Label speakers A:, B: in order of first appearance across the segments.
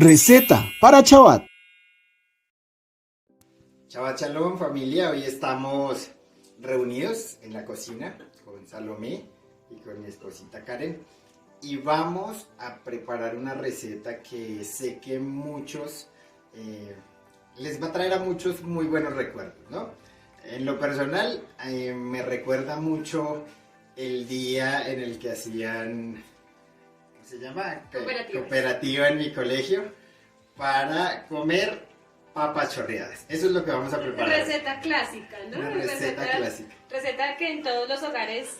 A: Receta para Chabat.
B: Shabbat Shalom familia, hoy estamos reunidos en la cocina con Salomé y con mi esposita Karen y vamos a preparar una receta que sé que muchos les va a traer a muchos muy buenos recuerdos, ¿no? En lo personal me recuerda mucho el día en el que hacían, ¿cómo se llama? Cooperativa en mi colegio para comer papas chorreadas. Eso es lo que vamos a preparar.
C: Receta clásica, ¿no?
B: Una receta clásica.
C: Receta que en todos los hogares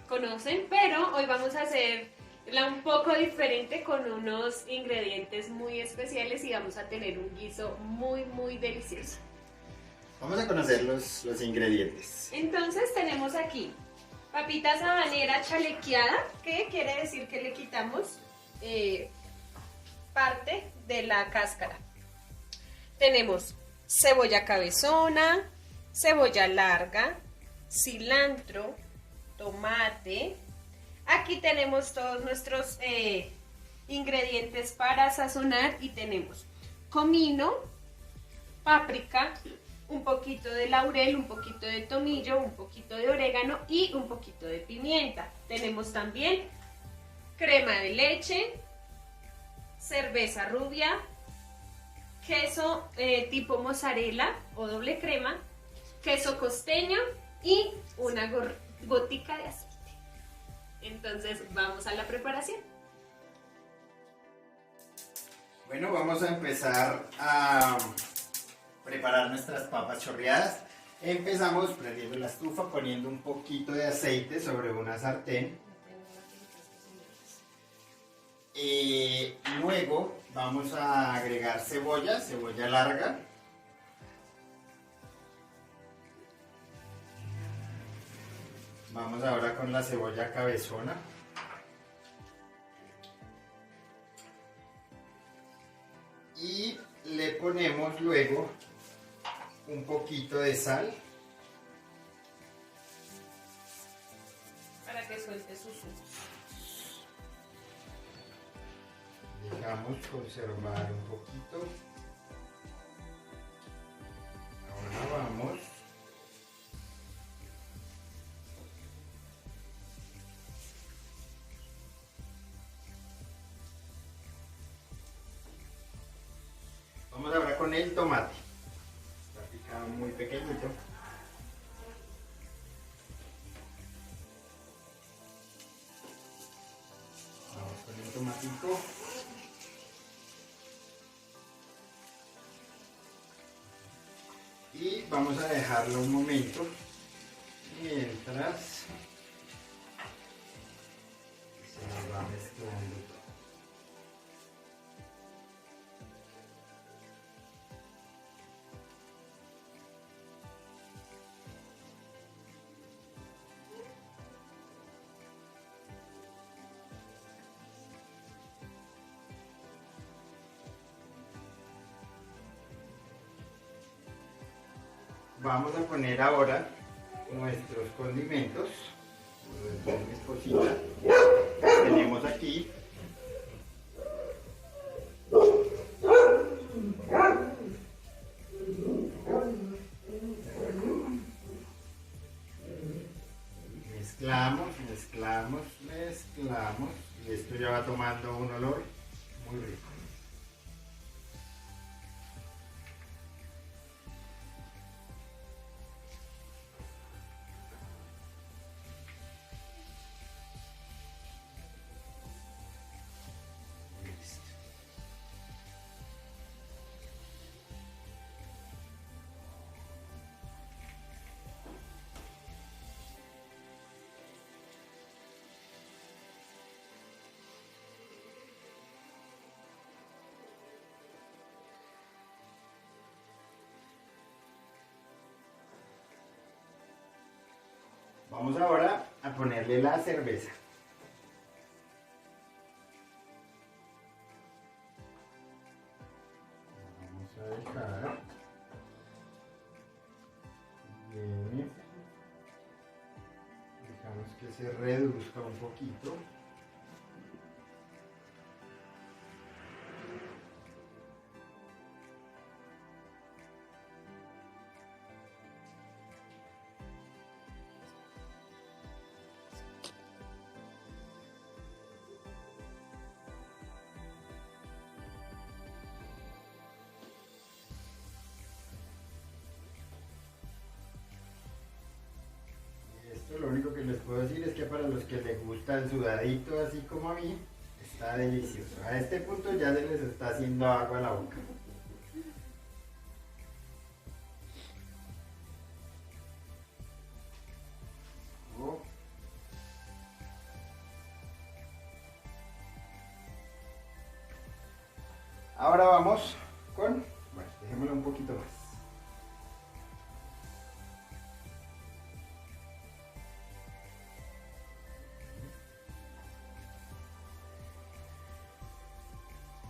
C: conocen, pero hoy vamos a hacerla un poco diferente con unos ingredientes muy especiales y vamos a tener un guiso muy delicioso.
B: Vamos a conocer los ingredientes.
C: Entonces tenemos aquí papita sabanera chalequeada, que quiere decir que le quitamos parte de la cáscara. Tenemos cebolla cabezona, cebolla larga, cilantro, tomate. Aquí tenemos todos nuestros ingredientes para sazonar y tenemos comino, páprica, un poquito de laurel, un poquito de tomillo, un poquito de orégano y un poquito de pimienta. Tenemos también crema de leche, cerveza rubia, queso tipo mozzarella o doble crema, queso costeño y una gotica de aceite. Entonces vamos a la preparación.
B: Bueno, vamos a empezar a preparar nuestras papas chorreadas. Empezamos prendiendo la estufa, poniendo un poquito de aceite sobre una sartén. Luego vamos a agregar cebolla larga. Vamos ahora con la cebolla cabezona. Y le ponemos luego un poquito de sal.
C: Para que suelte sus jugos.
B: Dejamos conservar un poquito. Ahora vamos ahora con el tomate. Está picado muy pequeñito. Vamos con el tomatito. Y vamos a dejarlo un momento mientras se va mezclando todo. Vamos a poner ahora nuestros condimentos. Mi esposita. Tenemos aquí mezclamos y esto ya va tomando un olor muy rico. Vamos ahora a ponerle la cerveza. Vamos a dejar bien. Dejamos que se reduzca un poquito. Esto lo único que les puedo decir es que para los que les gusta el sudadito así como a mí, está delicioso. A este punto ya se les está haciendo agua a la boca. Oh. Ahora vamos con, bueno, dejémoslo un poquito más.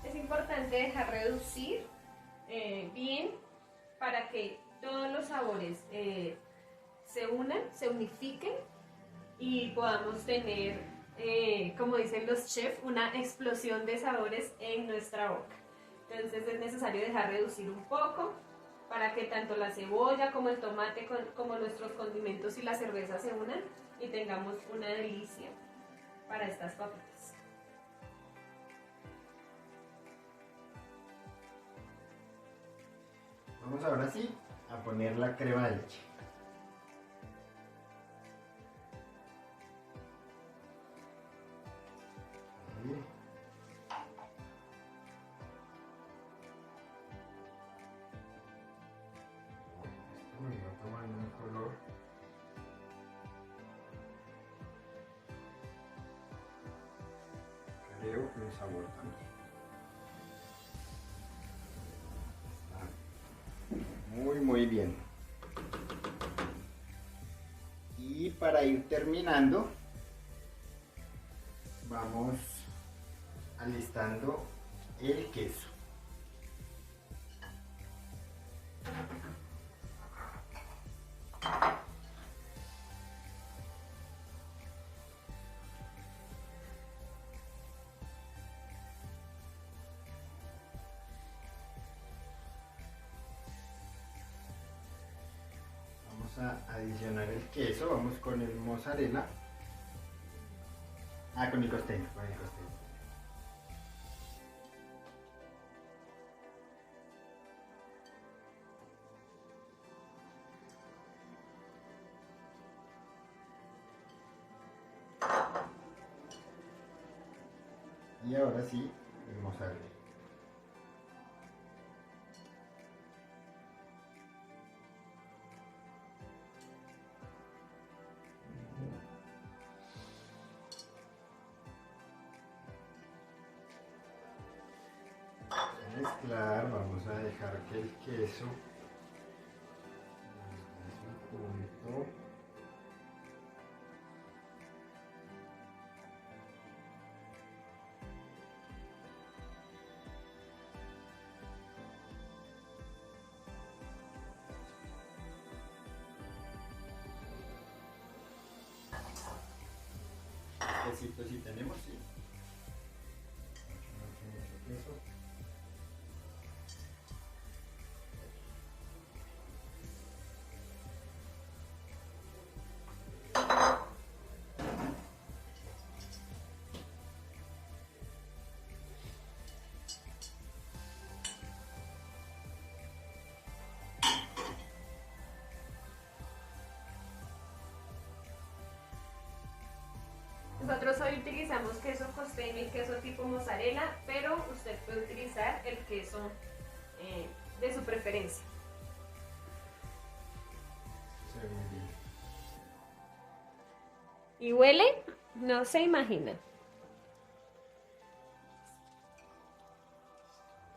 C: Es importante dejar reducir bien para que todos los sabores se unan, se unifiquen y podamos tener, como dicen los chefs, una explosión de sabores en nuestra boca. Entonces es necesario dejar reducir un poco para que tanto la cebolla como el tomate, como nuestros condimentos y la cerveza se unan y tengamos una delicia para estas papitas.
B: Vamos ahora sí a poner la crema de leche. Ahí. Esto me va tomando un color. Creo que un sabor también. Muy bien. Y para ir terminando, vamos alistando el queso. A adicionar el queso, vamos con el mozzarella. Con el costeño, Y ahora sí, el mozzarella. Mezclar, vamos a dejar que el queso un punto. Quesito si tenemos, sí. Mucho queso.
C: Nosotros hoy utilizamos queso costeño y queso tipo mozzarella, pero usted puede utilizar el queso de su preferencia.
B: Se ve muy bien.
C: ¿Y huele? No se imagina.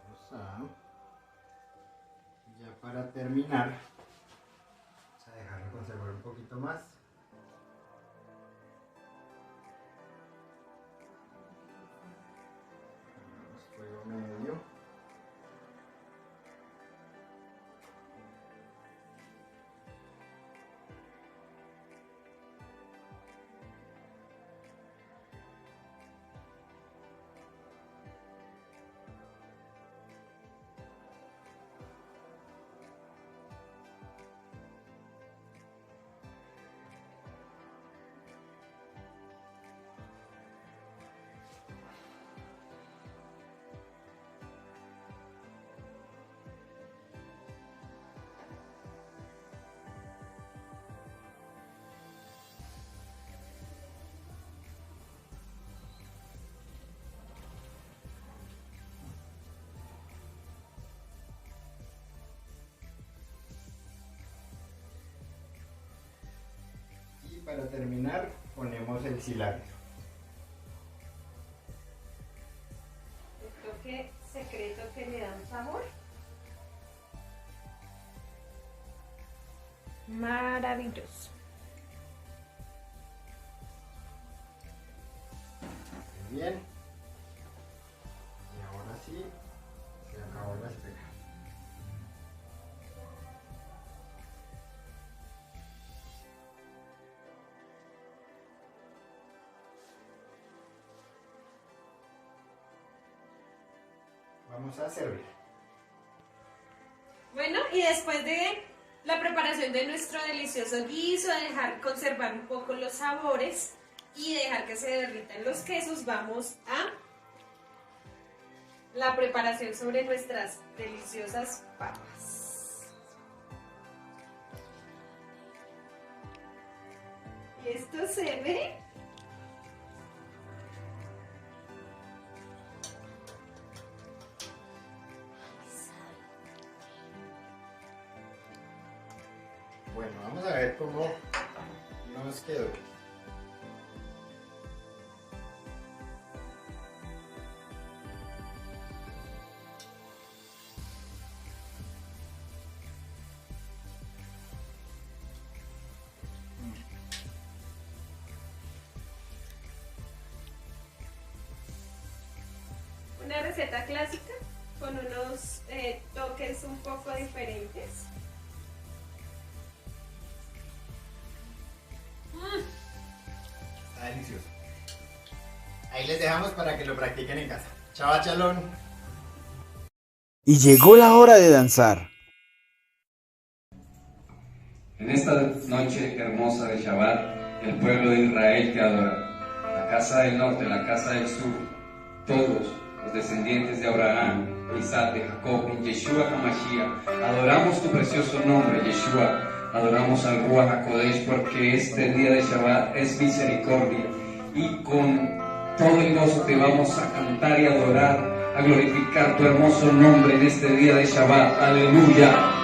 B: Vamos a, ya para terminar, vamos a dejarlo conservar un poquito más. Fuego medio. para terminar ponemos el cilantro.
C: El toque secreto que le da un sabor maravilloso.
B: Muy bien. Y ahora sí, se acabó la espera. Vamos a servir.
C: Bueno, y después de la preparación de nuestro delicioso guiso, de dejar conservar un poco los sabores y dejar que se derritan los quesos, vamos a la preparación sobre nuestras deliciosas papas. Y esto se ve
B: Bueno, vamos a ver cómo nos quedó.
C: una receta clásica con unos toques un poco diferentes.
B: Está delicioso. Ahí les dejamos para que lo practiquen en casa. Chao, chalón.
A: Y llegó la hora de danzar.
D: En esta noche hermosa de Shabbat, el pueblo de Israel te adora. La casa del norte, la casa del sur, todos los descendientes de Abraham, de Isaac, de Jacob, en Yeshua HaMashiach, adoramos tu precioso nombre, Yeshua. Adoramos al Ruach HaKodesh porque este día de Shabbat es misericordia y con todo el gozo te vamos a cantar y adorar, a glorificar tu hermoso nombre en este día de Shabbat. Aleluya.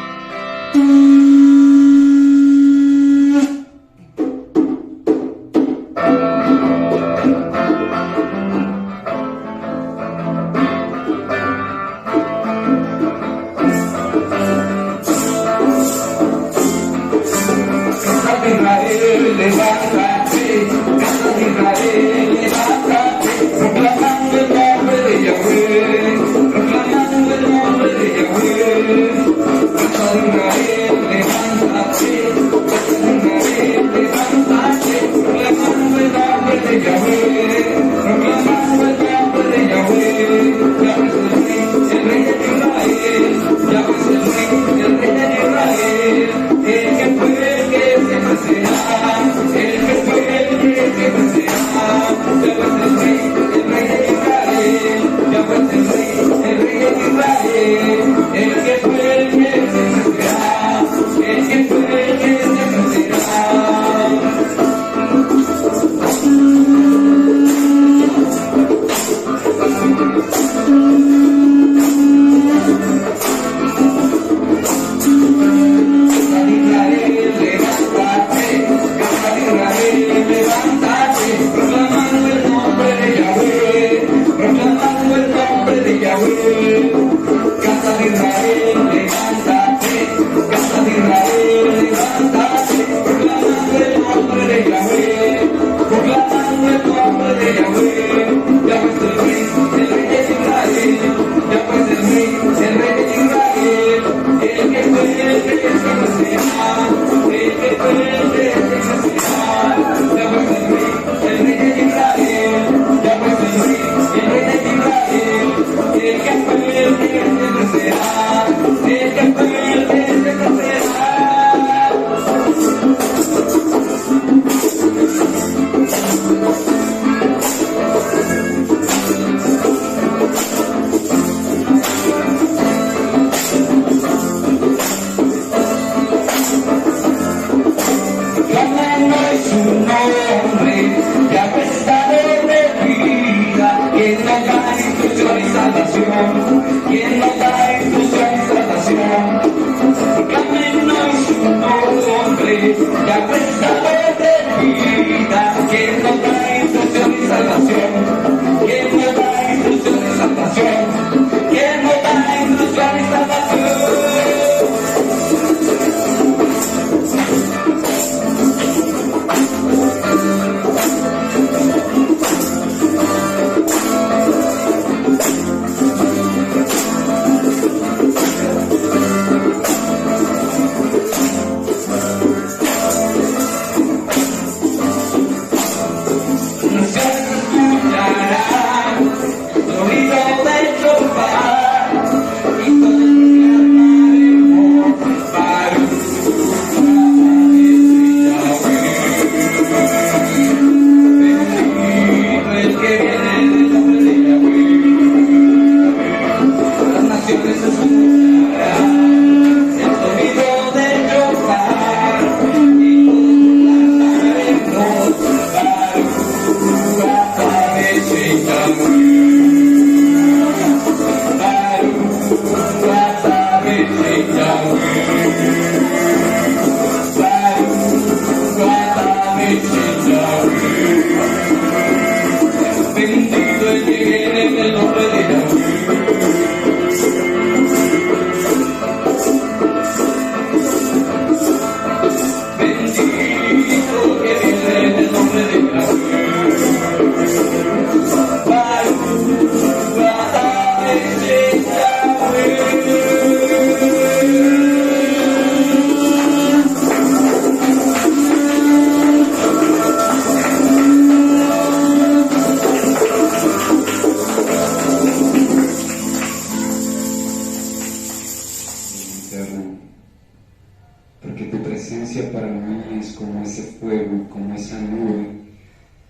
D: porque tu presencia para mí es como ese fuego, como esa nube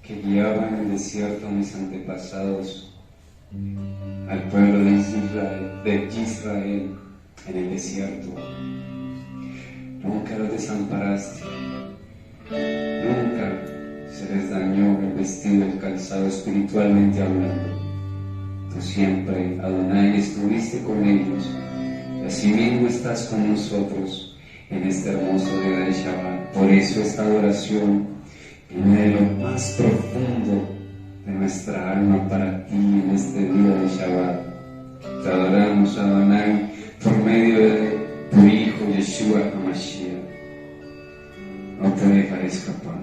D: que guiaba en el desierto a mis antepasados, al pueblo de Israel en el desierto. Nunca los desamparaste, nunca se les dañó el vestido, el calzado espiritualmente hablando. Tú siempre, Adonai, estuviste con ellos, y asimismo estás con nosotros en este hermoso día de Shabbat. Por eso esta adoración viene de lo más profundo de nuestra alma para ti en este día de Shabbat. Te adoramos, Adonai, por medio de tu Hijo Yeshua HaMashiach. No te dejaré escapar.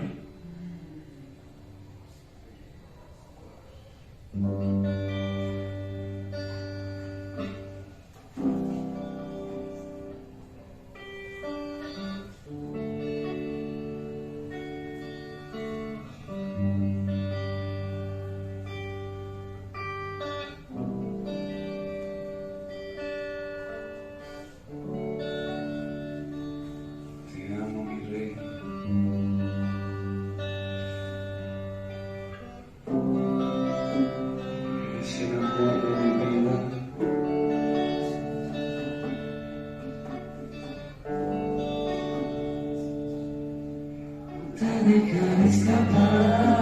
E: Dejar escapar,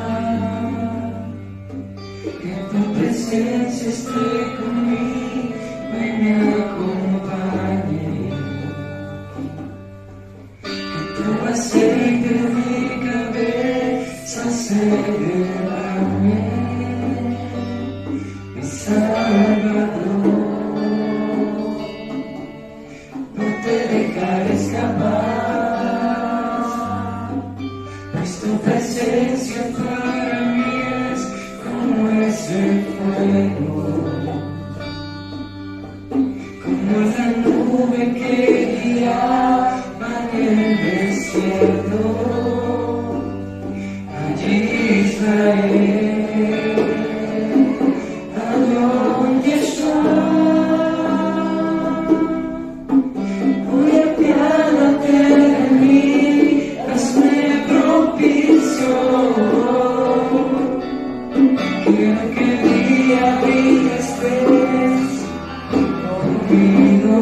E: que tu presencia esté conmigo y me acompañe, que tu aceite de mi cabeza se derrame, mi Salvador. No te dejaré escapar, tu presencia para mí es como ese fuego, como la nube que guiaba en el desierto. Allí Israel, Adón Yeshua, voy a apiádate de mí, hazme propicio. Quiero que día a día estés conmigo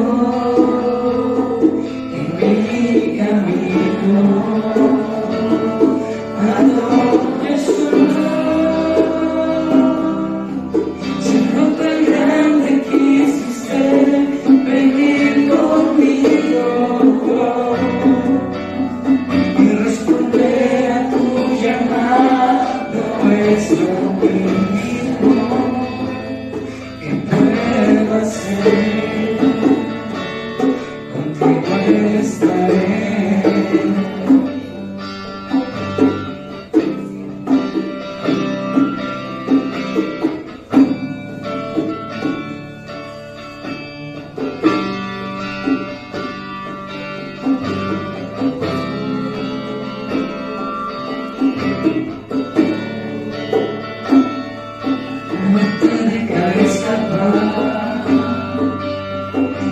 E: en mi camino. Adón Yeshua, siendo tan grande quisiste venir conmigo y responder a tu llamado. Es lo mismo que puedo hacer, contigo estaré. No te dejaré escapar,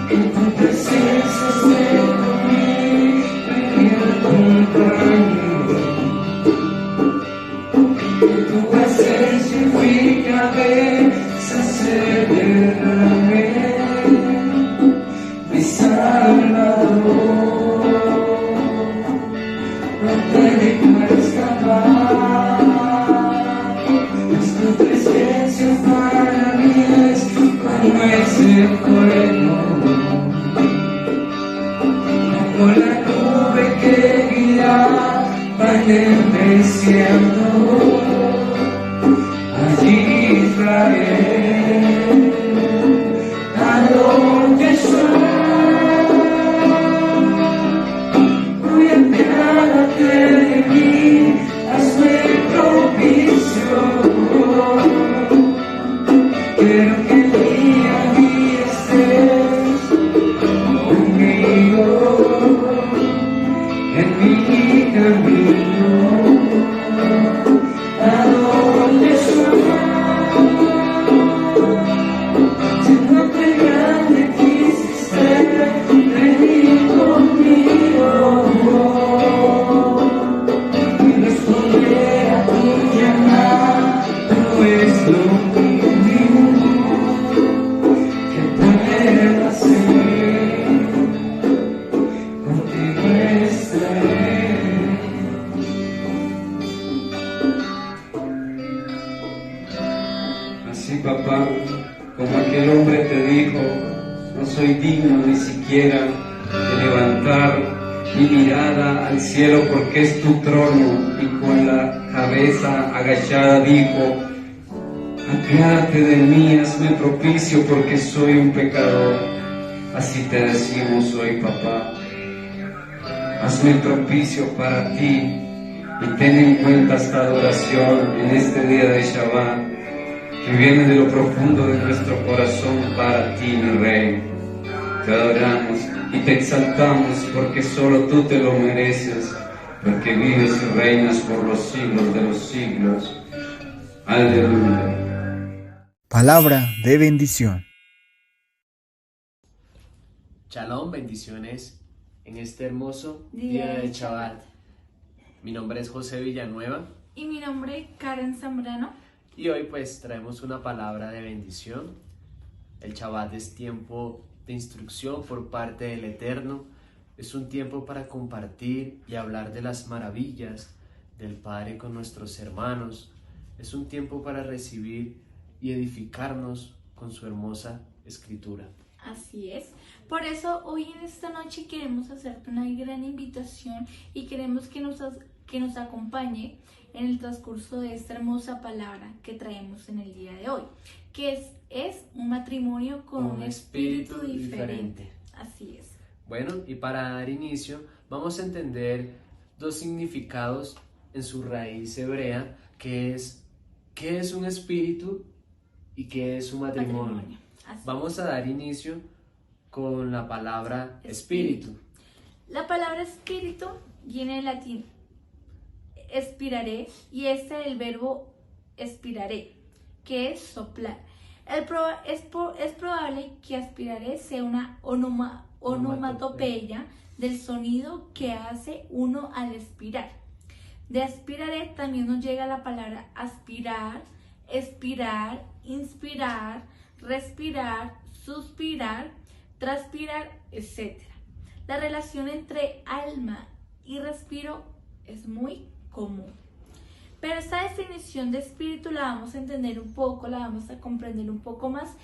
E: que tu presencia esté conmigo y me acompañe, que tu presencia en mi cabeza se derrame, mi Salvador. No te dejaré escapar, tu presencia para mí es como ese fuego, como la nube que guiaba en el desierto. Allí Israel, Adón Yeshua, voy a apiádate de mí, hazme propicio. Quiero que día a día estés conmigo en mi camino. Adón Yeshua,
D: soy digno ni siquiera de levantar mi mirada al cielo, porque es tu trono. Y con la cabeza agachada dijo: apiádate de mí, hazme propicio, porque soy un pecador. Así te decimos hoy, papá. Hazme propicio para ti y ten en cuenta esta adoración en este día de Shabbat, que viene de lo profundo de nuestro corazón para ti, mi Rey. Te adoramos y te exaltamos porque solo tú te lo mereces, porque vives y reinas por los siglos de los siglos. Aleluya.
A: Palabra de bendición.
F: Shalom, bendiciones en este hermoso día de Shabbat. Mi nombre es José Villanueva
G: Y mi nombre Karen Zambrano.
F: y hoy pues traemos una palabra de bendición. El Shabbat es tiempo de instrucción por parte del Eterno. Es un tiempo para compartir y hablar de las maravillas del Padre con nuestros hermanos. Es un tiempo para recibir y edificarnos con su hermosa escritura.
G: Así es. Por eso hoy en esta noche queremos hacerte una gran invitación y queremos que nos acompañe en el transcurso de esta hermosa palabra que traemos en el día de hoy, que es un matrimonio con un espíritu diferente. Así es.
F: Bueno, y para dar inicio vamos a entender dos significados en su raíz hebrea, que es ¿qué es un espíritu y qué es un matrimonio?
G: Así
F: Vamos a dar inicio con la palabra espíritu.
G: La palabra espíritu viene del latín expirare y el verbo expirare, que es soplar. Es probable que aspirare sea una onomatopeya del sonido que hace uno al expirar. De aspirare también nos llega la palabra aspirar, expirar, inspirar, respirar, suspirar, transpirar, etc. La relación entre alma y respiro es muy común. Pero esta definición de espíritu la vamos a entender un poco, la vamos a comprender un poco más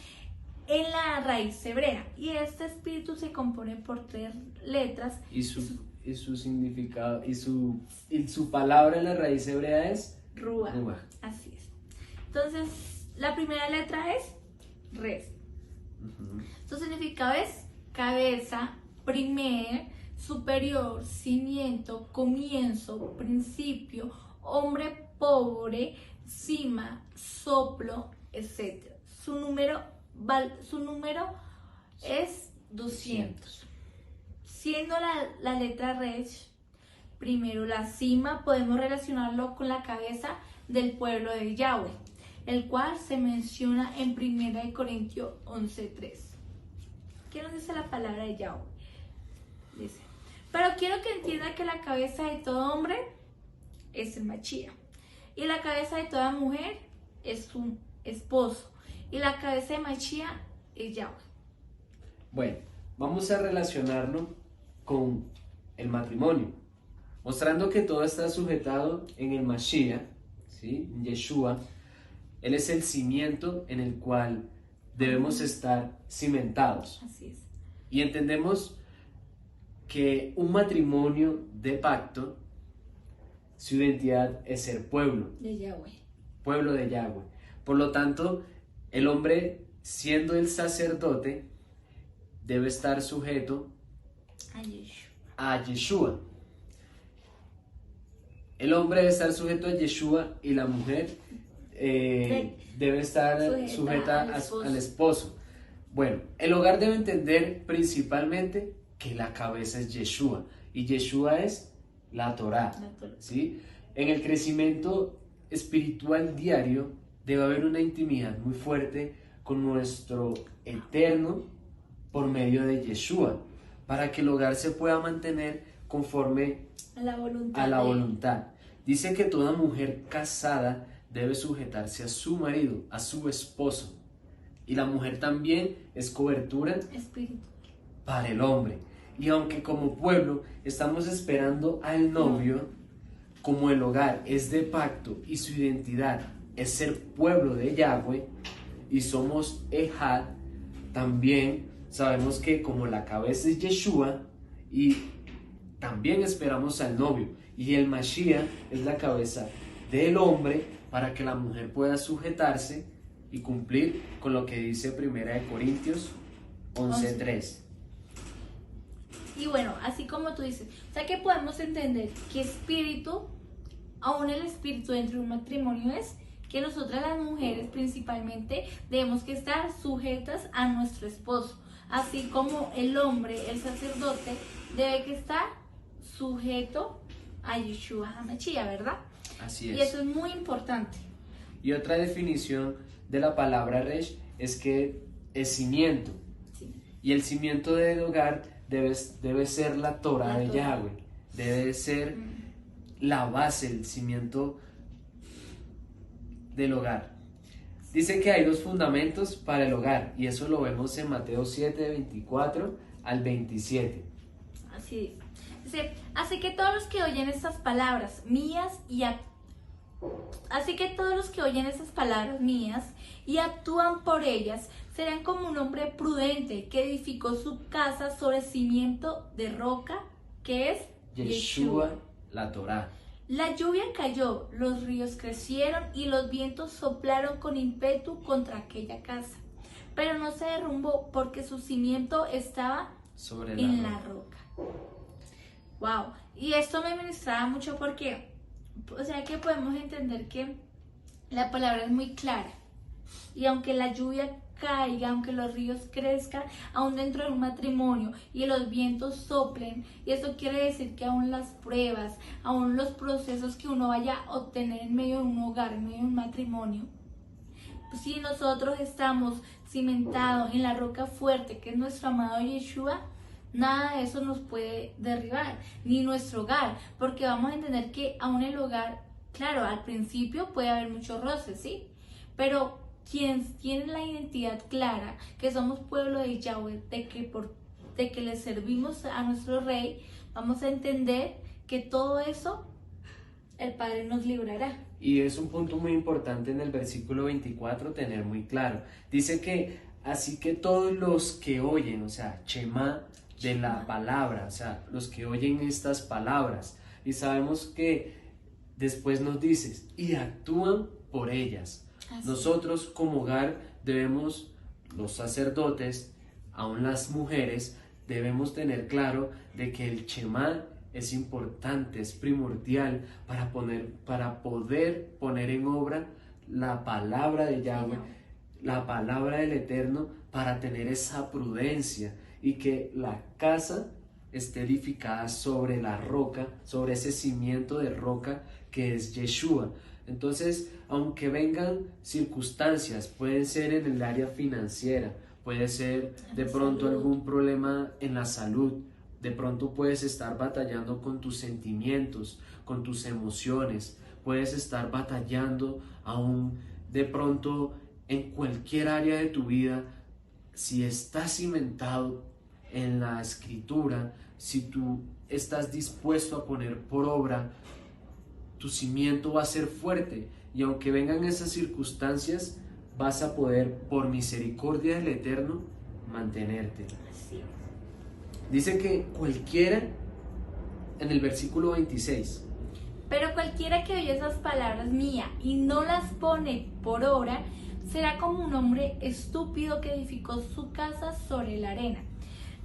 G: en la raíz hebrea. Y este espíritu se compone por 3 letras.
F: Y su significado, y su palabra en la raíz hebrea es
G: Ruach.
F: Ruach.
G: Así es. Entonces, la primera letra es Res. Su significado es cabeza, primer, superior, cimiento, comienzo, principio, hombre pobre, cima, soplo, etc. Su número es 200. Siendo la letra Resh, primero la cima, podemos relacionarlo con la cabeza del pueblo de Yahweh, el cual se menciona en 1 Corintios 11:3. ¿Qué nos dice la palabra de Yahweh? Dice: pero quiero que entienda que la cabeza de todo hombre es el Mashiach, y la cabeza de toda mujer es su esposo, y la cabeza de Mashiach es Yahweh.
F: Bueno, vamos a relacionarlo con el matrimonio, mostrando que todo está sujetado en el Mashiach, ¿sí? En Yeshua. Él es el cimiento en el cual debemos estar cimentados.
G: Así es.
F: Y entendemos que un matrimonio de pacto, su identidad es ser pueblo
G: De Yahweh.
F: de Yahweh. Por lo tanto, el hombre, siendo el sacerdote, debe estar sujeto
G: A Yeshua.
F: a Yeshua. El hombre debe estar sujeto a Yeshua y la mujer debe estar sujeta al esposo. Bueno, el hogar debe entender principalmente que la cabeza es Yeshua y Yeshua es la Torá, ¿sí? En el crecimiento espiritual diario debe haber una intimidad muy fuerte con nuestro Eterno por medio de Yeshua, para que el hogar se pueda mantener conforme
G: A la voluntad.
F: a la
G: de él.
F: voluntad. Dice que toda mujer casada debe sujetarse a su marido, a su esposo. Y la mujer también es cobertura
G: Espíritu.
F: para el hombre. Y aunque como pueblo estamos esperando al novio, como el hogar es de pacto y su identidad es ser pueblo de Yahweh y somos Ejad, también sabemos que como la cabeza es Yeshua y también esperamos al novio, y el Mashiach es la cabeza del hombre para que la mujer pueda sujetarse y cumplir con lo que dice 1 Corintios 11:3.
G: Y bueno, así como tú dices, o sea que podemos entender que espíritu, aún el espíritu dentro de un matrimonio es que nosotras las mujeres principalmente debemos que estar sujetas a nuestro esposo, así como el hombre, el sacerdote, debe que estar sujeto a Yeshua HaMashiach, ¿verdad?
F: Así es.
G: Y eso es muy importante.
F: Y otra definición de la palabra resh es que es cimiento.
G: Sí.
F: Y el cimiento del hogar debe ser la Torah de Yahweh. Debe ser la base, el cimiento del hogar. Dice que hay 2 fundamentos para el hogar, y eso lo vemos en Mateo 7, 24 al 27.
G: Así es. Dice, así que todos los que oyen estas palabras mías y actúan por ellas serán como un hombre prudente que edificó su casa sobre cimiento de roca, que es
F: Yeshua, la Torah.
G: La lluvia cayó, los ríos crecieron y los vientos soplaron con ímpetu contra aquella casa, pero no se derrumbó porque su cimiento estaba
F: sobre
G: la roca. Wow, y esto me ministraba mucho porque, o sea, que podemos entender que la palabra es muy clara, y aunque la lluvia caiga, aunque los ríos crezcan, aún dentro de un matrimonio y los vientos soplen, y eso quiere decir que aún las pruebas, aún los procesos que uno vaya a obtener en medio de un hogar, en medio de un matrimonio, pues si nosotros estamos cimentados en la roca fuerte que es nuestro amado Yeshua, nada de eso nos puede derribar, ni nuestro hogar, porque vamos a entender que aún el hogar, claro, al principio puede haber muchos roces, ¿sí? Pero quienes tienen la identidad clara, que somos pueblo de Yahweh, de que le servimos a nuestro Rey, vamos a entender que todo eso el Padre nos librará.
F: Y es un punto muy importante en el versículo 24 tener muy claro. Dice que así que todos los que oyen, o sea, Shema de la palabra, o sea, los que oyen estas palabras, y sabemos que después nos dices, y actúan por ellas. Así. Nosotros como hogar debemos, los sacerdotes, aún las mujeres, debemos tener claro de que el Shema es importante, es primordial para poder poner en obra la palabra de Yahweh, la palabra del Eterno, para tener esa prudencia y que la casa esté edificada sobre la roca, sobre ese cimiento de roca que es Yeshua. Entonces, aunque vengan circunstancias, pueden ser en el área financiera, puede ser de pronto algún problema en la salud, de pronto puedes estar batallando con tus sentimientos, con tus emociones, puedes estar batallando aún de pronto en cualquier área de tu vida. Si estás cimentado en la escritura, si tú estás dispuesto a poner por obra, tu cimiento va a ser fuerte, y aunque vengan esas circunstancias, vas a poder, por misericordia del Eterno, mantenerte. Dice que cualquiera, en el versículo 26,
G: pero cualquiera que oye esas palabras mías y no las pone por obra, será como un hombre estúpido que edificó su casa sobre la arena.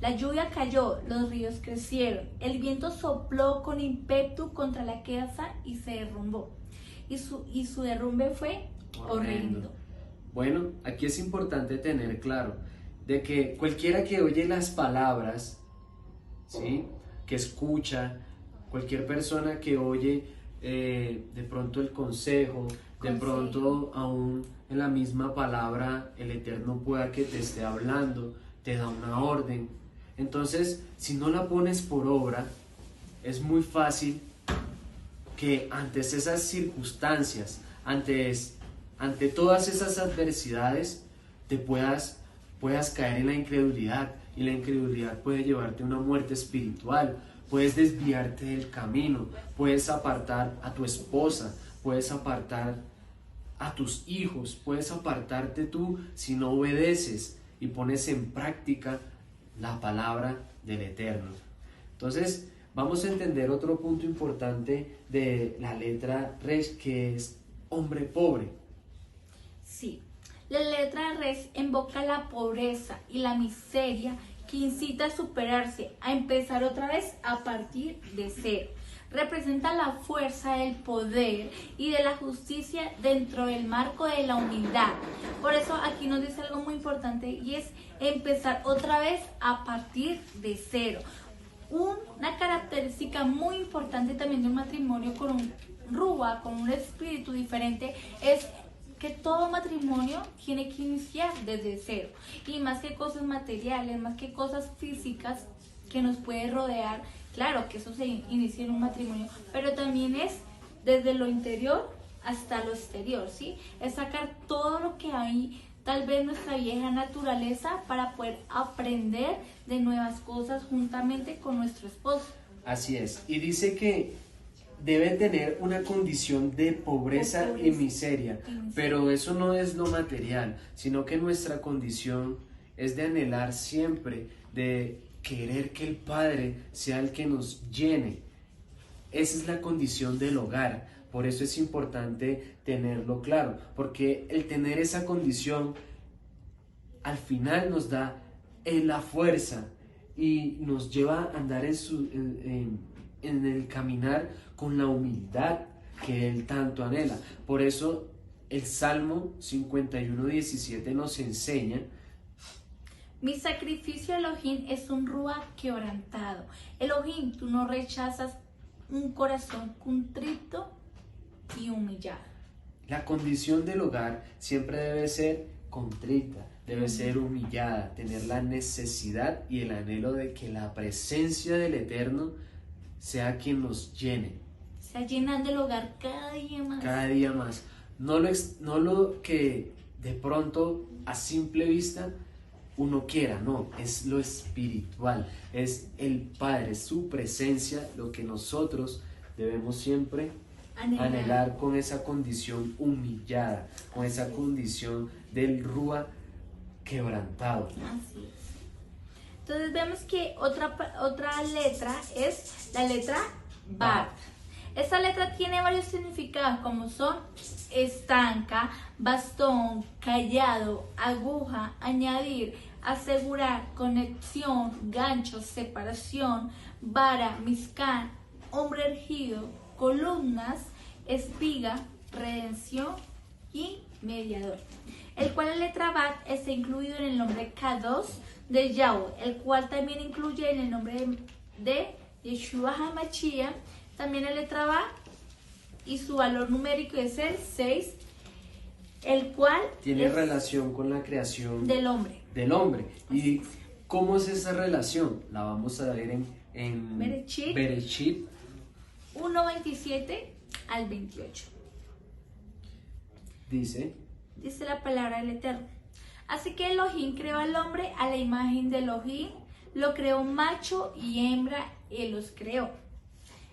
G: La lluvia cayó, los ríos crecieron, el viento sopló con ímpetu contra la casa y se derrumbó. Y su derrumbe fue horrendo.
F: Bueno, aquí es importante tener claro de que cualquiera que oye las palabras, ¿sí?, que escucha, cualquier persona que oye de pronto el consejo, de pronto aún en la misma palabra el Eterno pueda que te esté hablando, te da una orden. Entonces, si no la pones por obra, es muy fácil que ante esas circunstancias, ante todas esas adversidades, te puedas caer en la incredulidad, y la incredulidad puede llevarte a una muerte espiritual. Puedes desviarte del camino, puedes apartar a tu esposa, puedes apartar a tus hijos, puedes apartarte tú si no obedeces y pones en práctica la palabra del Eterno. Entonces, vamos a entender otro punto importante de la letra Resh, que es hombre pobre.
G: Sí, la letra Resh invoca la pobreza y la miseria que incita a superarse, a empezar otra vez a partir de cero. Representa la fuerza del poder y de la justicia dentro del marco de la humildad. Por eso aquí nos dice algo muy importante y es empezar otra vez a partir de cero. Una característica muy importante también de un matrimonio con un Rúa, con un espíritu diferente, es que todo matrimonio tiene que iniciar desde cero. Y más que cosas materiales, más que cosas físicas que nos puede rodear, claro que eso se inicia en un matrimonio, pero también es desde lo interior hasta lo exterior, ¿sí? Es sacar todo lo que hay, tal vez nuestra vieja naturaleza, para poder aprender de nuevas cosas juntamente con nuestro esposo.
F: Así es. Y dice que debe tener una condición de pobreza y miseria, pero eso no es lo material, sino que nuestra condición es de anhelar siempre, de querer que el Padre sea el que nos llene. Esa es la condición del hogar. Por eso es importante tenerlo claro, porque el tener esa condición al final nos da la fuerza y nos lleva a andar en el caminar con la humildad que Él tanto anhela. Por eso el Salmo 51:17 nos enseña:
G: mi sacrificio, Elohim, es un Rúa quebrantado. Elohim, tú no rechazas un corazón contrito y humillado.
F: La condición del hogar siempre debe ser contrita, debe ser humillada, tener la necesidad y el anhelo de que la presencia del Eterno sea quien nos llene.
G: Sea llenando el hogar cada día más.
F: Cada día más. No lo que de pronto a simple vista uno quiera, no, es lo espiritual, es el Padre, su presencia, lo que nosotros debemos siempre anhelar con esa condición humillada, con esa condición del Rúa quebrantado.
G: Así es. Entonces vemos que otra letra es la letra Bar. Esta letra tiene varios significados, como son estanca, bastón, callado, aguja, añadir, asegurar, conexión, gancho, separación, vara, miscán, hombre erguido, columnas, espiga, redención y mediador. El cual la letra Bat está incluido en el nombre K2 de Yahweh, el cual también incluye en el nombre de Yeshua HaMashiach, también la letra Bat, y su valor numérico es el 6, el cual
F: tiene relación con la creación
G: del hombre.
F: ¿Y cómo es esa relación? La vamos a ver en Bereshit
G: 1:27 al 28.
F: Dice
G: la palabra del Eterno: así que Elohim creó al hombre a la imagen de Elohim, lo creó macho y hembra, él los creó.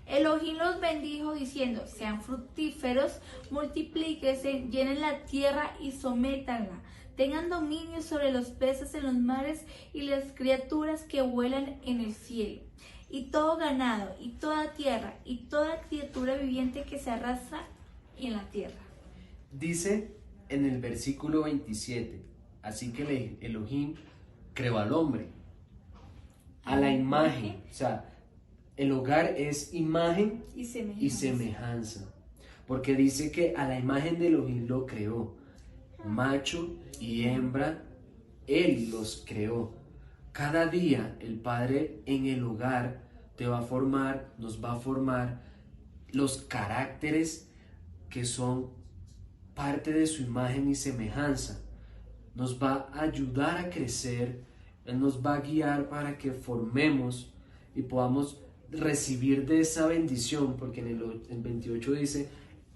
G: Elohim los bendijo diciendo: sean fructíferos, multiplíquense, llenen la tierra y sométanla, tengan dominio sobre los peces en los mares y las criaturas que vuelan en el cielo, y todo ganado, y toda tierra, y toda criatura viviente que se arrastra en la tierra.
F: Dice en el versículo 27, así que Elohim creó al hombre a la imagen, o sea, el hogar es imagen y semejanza, porque dice que a la imagen de Elohim lo creó, macho y hembra, Él los creó. Cada día el Padre en el hogar te va a formar, nos va a formar los caracteres que son parte de su imagen y semejanza. Nos va a ayudar a crecer, Él nos va a guiar para que formemos y podamos recibir de esa bendición, porque en el 28 dice: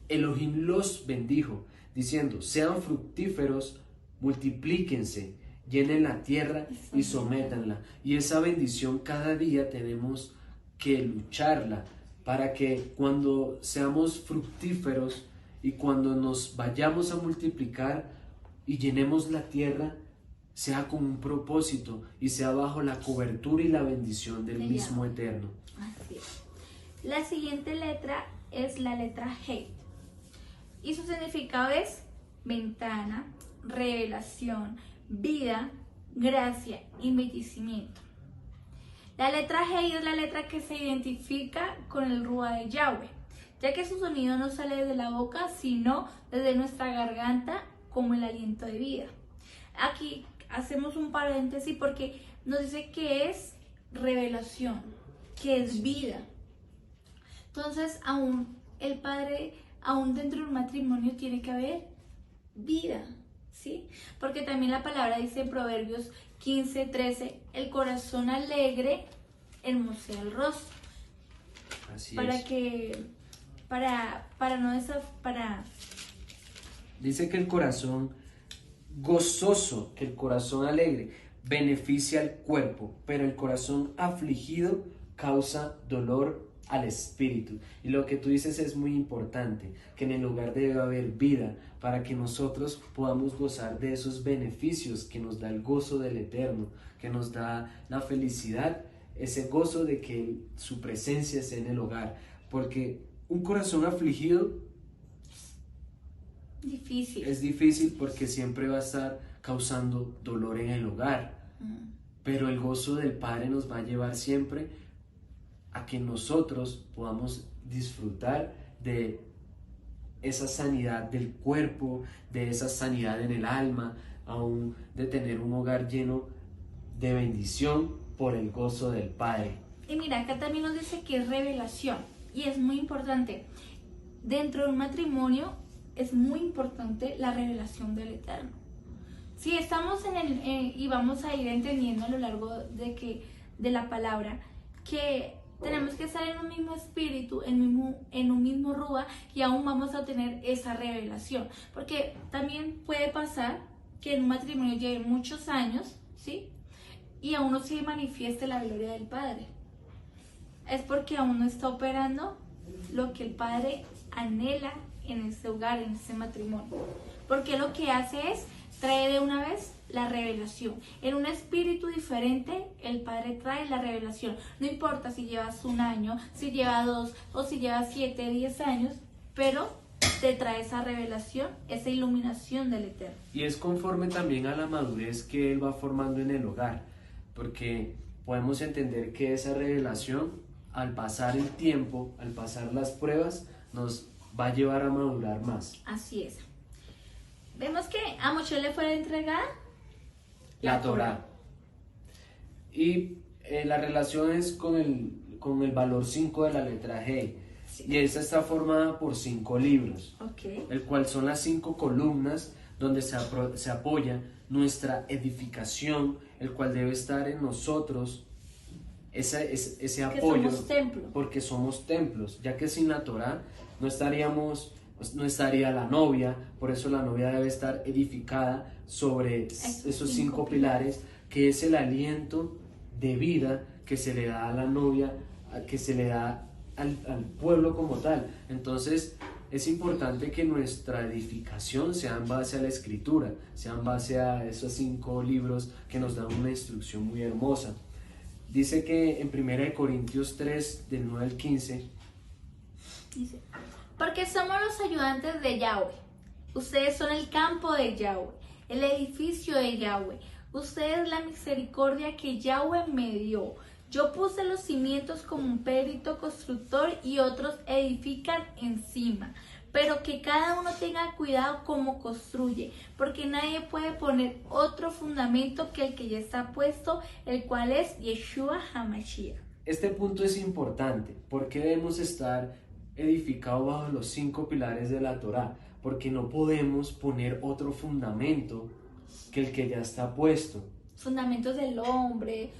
F: Elohim los bendijo, diciendo: sean fructíferos, multiplíquense, llenen la tierra y sométanla. Y esa bendición cada día tenemos que lucharla, para que cuando seamos fructíferos y cuando nos vayamos a multiplicar y llenemos la tierra, sea con un propósito y sea bajo la cobertura y la bendición del
G: Del
F: mismo
G: Yahweh.
F: Eterno.
G: Así es. La siguiente letra es la letra He. Y su significado es ventana, revelación, vida, gracia y embellecimiento. La letra He es la letra que se identifica con el Ruá de Yahweh, ya que su sonido no sale de la boca, sino desde nuestra garganta como el aliento de vida. Aquí hacemos un paréntesis porque nos dice que es revelación, que es vida. Entonces, aún el padre, aún dentro de un matrimonio tiene que haber vida, ¿sí? Porque también la palabra dice en Proverbios 15:13, el corazón alegre hermosea el rostro.
F: Así
G: Para
F: es.
G: que, para no para
F: Dice que el corazón gozoso, que el corazón alegre beneficia al cuerpo, pero el corazón afligido causa dolor al espíritu. Y lo que tú dices es muy importante, que en el hogar debe haber vida para que nosotros podamos gozar de esos beneficios que nos da el gozo del Eterno, que nos da la felicidad, ese gozo de que su presencia esté en el hogar, porque un corazón afligido
G: difícil.
F: es difícil porque siempre va a estar causando dolor en el hogar, pero el gozo del Padre nos va a llevar siempre a que nosotros podamos disfrutar de esa sanidad del cuerpo, de esa sanidad en el alma, aún de tener un hogar lleno de bendición por el gozo del Padre.
G: Y mira, acá también nos dice que es revelación y es muy importante. Dentro de un matrimonio es muy importante la revelación del Eterno. Si estamos y vamos a ir entendiendo a lo largo de la palabra que tenemos que estar en un mismo espíritu, en un mismo rúa, y aún vamos a tener esa revelación. Porque también puede pasar que en un matrimonio lleve muchos años, ¿sí? Y aún no se manifieste la gloria del Padre. Es porque aún no está operando lo que el Padre anhela en ese hogar, en ese matrimonio. Porque lo que hace es trae de una vez la revelación. En un espíritu diferente, el Padre trae la revelación. No importa si llevas 1 año, si llevas 2 o si llevas 7, 10 años, pero te trae esa revelación, esa iluminación del Eterno.
F: Y es conforme también a la madurez que Él va formando en el hogar, porque podemos entender que esa revelación, al pasar el tiempo, al pasar las pruebas, nos va a llevar a madurar más.
G: Así es. Vemos que a Moshe le fue entregada
F: La Torá. Y la relación es con el valor 5 de la letra G.
G: Sí.
F: Y esta está formada por 5 libros,
G: Ok.
F: el cual son las 5 columnas donde se apoya nuestra edificación, el cual debe estar en nosotros ese apoyo,
G: somos templo.
F: porque somos templos, ya que sin la Torá no estaría la novia, por eso la novia debe estar edificada sobre esos 5 pilares, que es el aliento de vida que se le da a la novia, que se le da al pueblo como tal. Entonces es importante que nuestra edificación sea en base a la escritura, sea en base a esos 5 libros que nos dan una instrucción muy hermosa. Dice que en 1 Corintios 3, del 9 al 15,
G: Dice, porque somos los ayudantes de Yahweh. Ustedes son el campo de Yahweh, el edificio de Yahweh. Ustedes la misericordia que Yahweh me dio. Yo puse los cimientos como un perito constructor y otros edifican encima. Pero que cada uno tenga cuidado cómo construye, porque nadie puede poner otro fundamento que el que ya está puesto, el cual es Yeshua HaMashiach.
F: este punto es importante. ¿Por qué debemos estar edificados bajo los 5 pilares de la Torá? Porque no podemos poner otro fundamento que el que ya está puesto.
G: Fundamentos del hombre,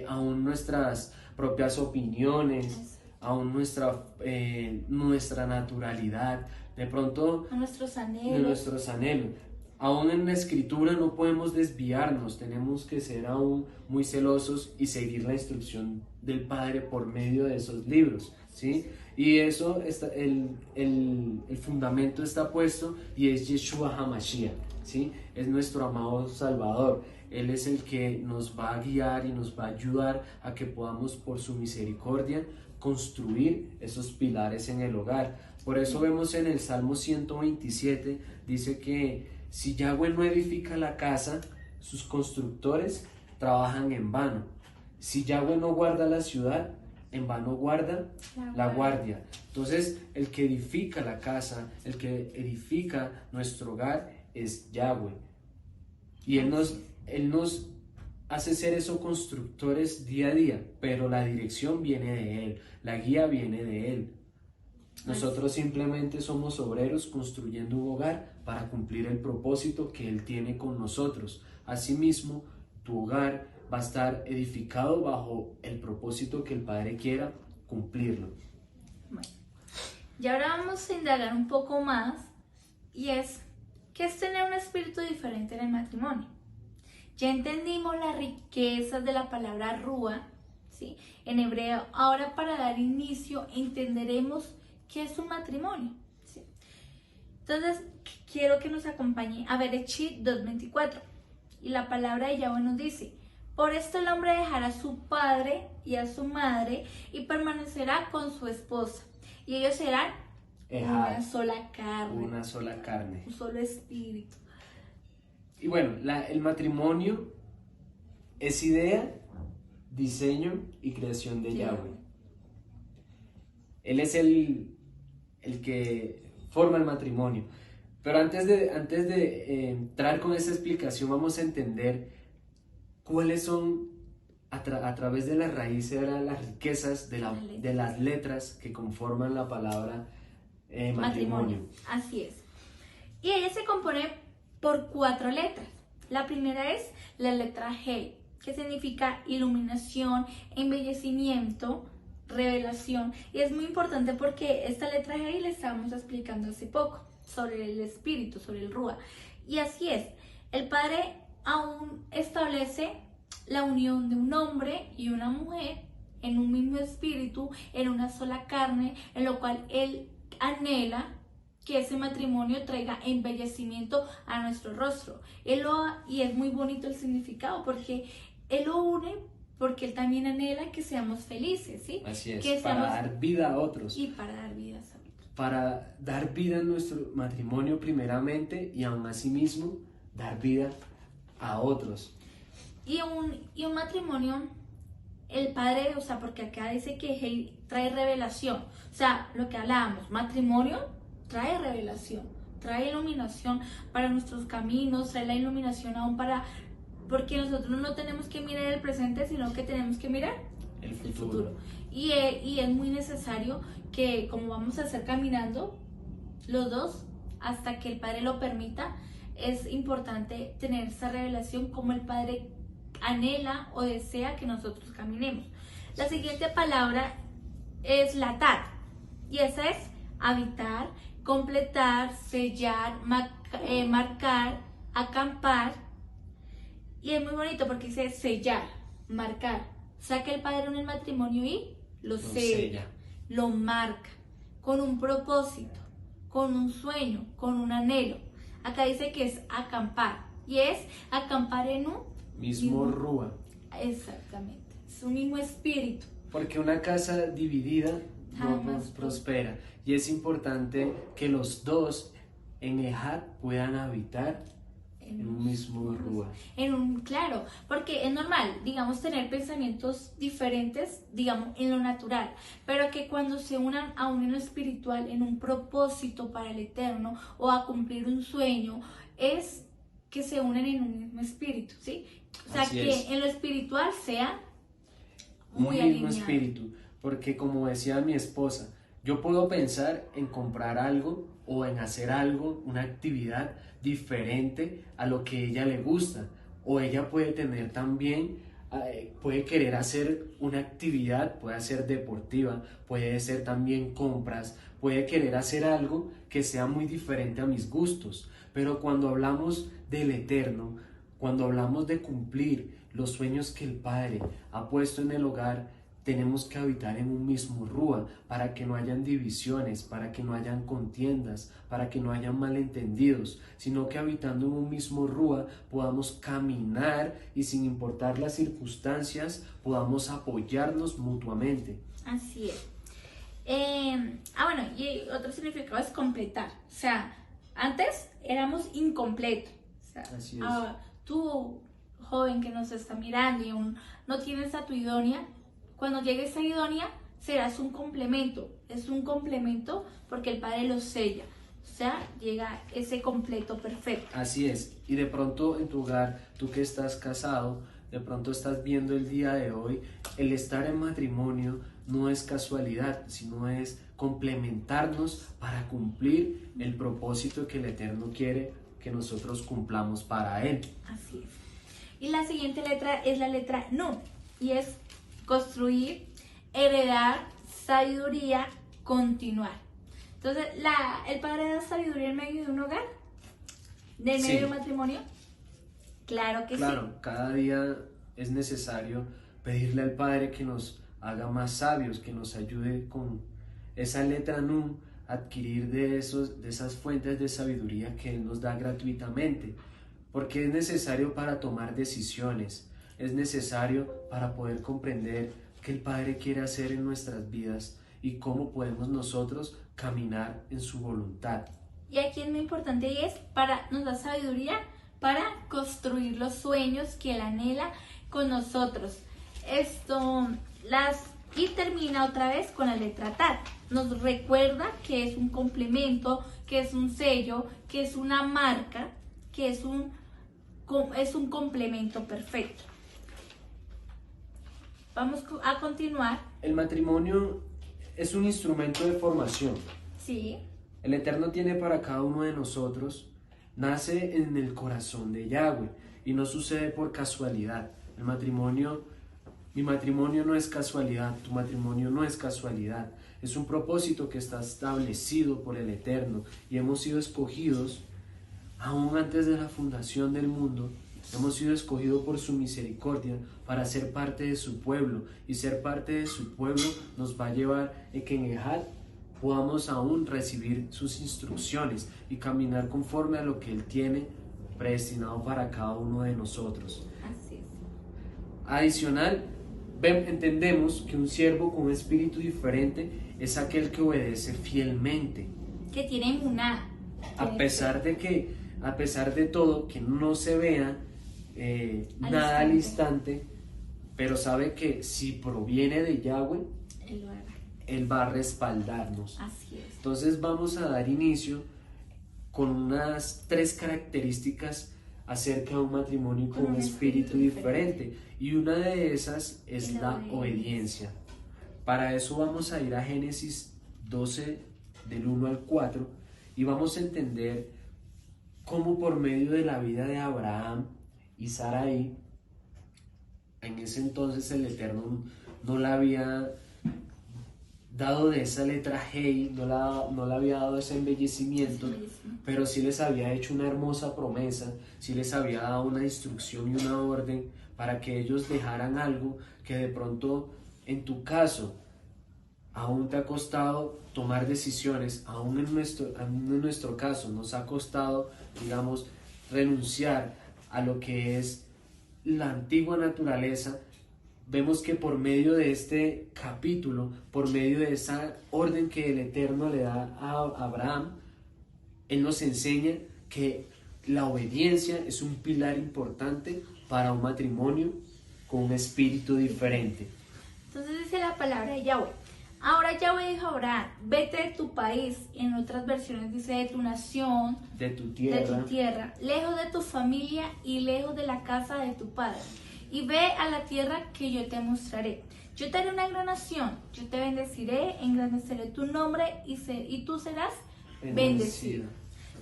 F: Aún nuestras propias opiniones, aún nuestra naturalidad, de pronto
G: a nuestros
F: de
G: anhelos.
F: nuestros anhelos. Aún en la escritura no podemos desviarnos, tenemos que ser aún muy celosos y seguir la instrucción del Padre por medio de esos libros, ¿sí? Y eso, el fundamento está puesto y es Yeshua HaMashiach. ¿sí? Es nuestro amado Salvador. Él es el que nos va a guiar y nos va a ayudar a que podamos, por su misericordia, construir esos pilares en el hogar. Por eso vemos en el Salmo 127, dice que si Yahweh no edifica la casa, sus constructores trabajan en vano. Si Yahweh no guarda la ciudad, en vano guarda la guardia. Entonces, el que edifica la casa, el que edifica nuestro hogar es Yahweh. Y Él nos hace ser esos constructores día a día, pero la dirección viene de Él, la guía viene de Él. Nosotros simplemente somos obreros construyendo un hogar para cumplir el propósito que Él tiene con nosotros. Asimismo, tu hogar va a estar edificado bajo el propósito que el Padre quiera cumplirlo.
G: Bueno, y ahora vamos a indagar un poco más, y es, ¿qué es tener un espíritu diferente en el matrimonio? Ya entendimos las riquezas de la palabra rúa, ¿sí?, en hebreo. Ahora, para dar inicio, entenderemos qué es un matrimonio, ¿sí? Entonces, quiero que nos acompañe a Bereshit 2:24. Y la palabra de Yahweh nos dice: por esto el hombre dejará a su padre y a su madre y permanecerá con su esposa, y ellos serán una sola carne.
F: Una sola carne.
G: Un solo espíritu.
F: Y bueno, el matrimonio es idea, diseño y creación de Yahweh. Él es el que forma el matrimonio. Pero antes de entrar con esa explicación, vamos a entender cuáles son, a través de las raíces, las riquezas de las letras que conforman la palabra matrimonio.
G: Así es. Y ella se compone por 4 letras. La primera es la letra G, que significa iluminación, embellecimiento, revelación. Y es muy importante porque esta letra G le estábamos explicando hace poco sobre el espíritu, sobre el Rúa. Y así es, el Padre aún establece la unión de un hombre y una mujer en un mismo espíritu, en una sola carne, en lo cual Él anhela que ese matrimonio traiga embellecimiento a nuestro rostro. Y es muy bonito el significado, porque Él lo une, porque Él también anhela que seamos felices, ¿sí?
F: Así es,
G: que
F: para dar vida a otros.
G: Y para dar vida a otros.
F: Para dar vida a nuestro matrimonio primeramente, y aún así mismo dar vida a otros.
G: Y un matrimonio, el Padre, o sea, porque acá dice que trae revelación. O sea, lo que hablábamos, matrimonio trae revelación, trae iluminación para nuestros caminos, trae la iluminación aún porque nosotros no tenemos que mirar el presente, sino que tenemos que mirar
F: el futuro.
G: Y es muy necesario que, como vamos a hacer caminando los dos, hasta que el Padre lo permita, es importante tener esa revelación como el Padre anhela o desea que nosotros caminemos. La siguiente palabra es latar, y esa es habitar, completar, sellar, marcar, acampar. Y es muy bonito porque dice sellar, marcar. O sea que el Padre une el matrimonio y lo sella, lo marca, con un propósito, con un sueño, con un anhelo. Acá dice que es acampar, y es acampar en un
F: mismo Rúa.
G: Exactamente, es un mismo espíritu.
F: Porque una casa dividida no prospera, y es importante que los dos en Ejad puedan habitar en un mismo Rúa.
G: Claro, porque es normal, digamos, tener pensamientos diferentes, digamos, en lo natural, pero que cuando se unan aún en lo espiritual, en un propósito para el eterno o a cumplir un sueño, es que se unen en un mismo espíritu, ¿sí? O sea, que en lo espiritual sea muy alineado.
F: Un mismo espíritu, porque como decía mi esposa, yo puedo pensar en comprar algo o en hacer algo, una actividad diferente a lo que ella le gusta, o ella puede tener también, puede querer hacer una actividad, puede ser deportiva, puede ser también compras, puede querer hacer algo que sea muy diferente a mis gustos. Pero cuando hablamos del eterno, cuando hablamos de cumplir los sueños que el Padre ha puesto en el hogar, tenemos que habitar en un mismo rúa para que no hayan divisiones, para que no hayan contiendas, para que no hayan malentendidos, sino que habitando en un mismo rúa podamos caminar y sin importar las circunstancias podamos apoyarnos mutuamente.
G: Así es. Bueno, y otro significado es completar. O sea, antes éramos incompletos. O sea,
F: Así es.
G: Tú, joven que nos está mirando y aún no tienes a tu idónea, cuando llegue esa idónea serás un complemento. Es un complemento porque el Padre lo sella. O sea, llega ese completo perfecto.
F: Así es. Y de pronto en tu hogar, tú que estás casado, de pronto estás viendo el día de hoy, el estar en matrimonio no es casualidad, sino es complementarnos para cumplir el propósito que el Eterno quiere que nosotros cumplamos para Él.
G: Así es. Y la siguiente letra es la letra Nun, y es construir, heredar, sabiduría, continuar. Entonces, ¿el Padre da sabiduría en medio de un hogar? ¿En medio de un matrimonio? Claro que sí.
F: Claro, cada día es necesario pedirle al Padre que nos haga más sabios, que nos ayude con esa letra Nun, adquirir de esas fuentes de sabiduría que Él nos da gratuitamente, porque es necesario para tomar decisiones, es necesario para poder comprender qué el Padre quiere hacer en nuestras vidas y cómo podemos nosotros caminar en su voluntad.
G: Y aquí es muy importante y nos da sabiduría para construir los sueños que Él anhela con nosotros. Y termina otra vez con la letra Tat. Nos recuerda que es un complemento, que es un sello, que es una marca, que es un complemento perfecto. Vamos a continuar.
F: El matrimonio es un instrumento de formación.
G: Sí.
F: El Eterno tiene para cada uno de nosotros, nace en el corazón de Yahweh y no sucede por casualidad. Mi matrimonio no es casualidad, tu matrimonio no es casualidad. Es un propósito que está establecido por el Eterno y hemos sido escogidos aún antes de la fundación del mundo. Hemos sido escogidos por su misericordia para ser parte de su pueblo, y ser parte de su pueblo nos va a llevar a que en Ejad podamos aún recibir sus instrucciones y caminar conforme a lo que Él tiene predestinado para cada uno de nosotros.
G: Así es.
F: Adicional, entendemos que un siervo con un espíritu diferente es aquel que obedece fielmente.
G: Que tiene emuná.
F: A pesar de todo, que no se vea nada al instante, pero sabe que si proviene de Yahweh, Él va a respaldarnos.
G: Así es.
F: Entonces vamos a dar inicio con unas 3 características acerca de un matrimonio con un espíritu diferente. Y una de esas es la obediencia. Para eso vamos a ir a Génesis 12, del 1 al 4, y vamos a entender cómo por medio de la vida de Abraham y Sarai, en ese entonces el Eterno no le había dado de esa letra Hei, no le había dado ese embellecimiento, pero sí les había hecho una hermosa promesa, sí les había dado una instrucción y una orden para que ellos dejaran algo que de pronto en tu caso aún te ha costado tomar decisiones, aún en nuestro caso nos ha costado, digamos, renunciar a lo que es la antigua naturaleza. Vemos que por medio de este capítulo, por medio de esa orden que el Eterno le da a Abraham, Él nos enseña que la obediencia es un pilar importante para un matrimonio con un espíritu diferente.
G: Entonces dice la palabra de Yahweh. Ahora Yahweh dijo a Abraham, vete de tu país, en otras versiones dice de tu nación,
F: de tu tierra,
G: lejos de tu familia y lejos de la casa de tu padre, y ve a la tierra que yo te mostraré. Yo te haré una gran nación, yo te bendeciré, engrandeceré tu nombre y tú serás bendecido.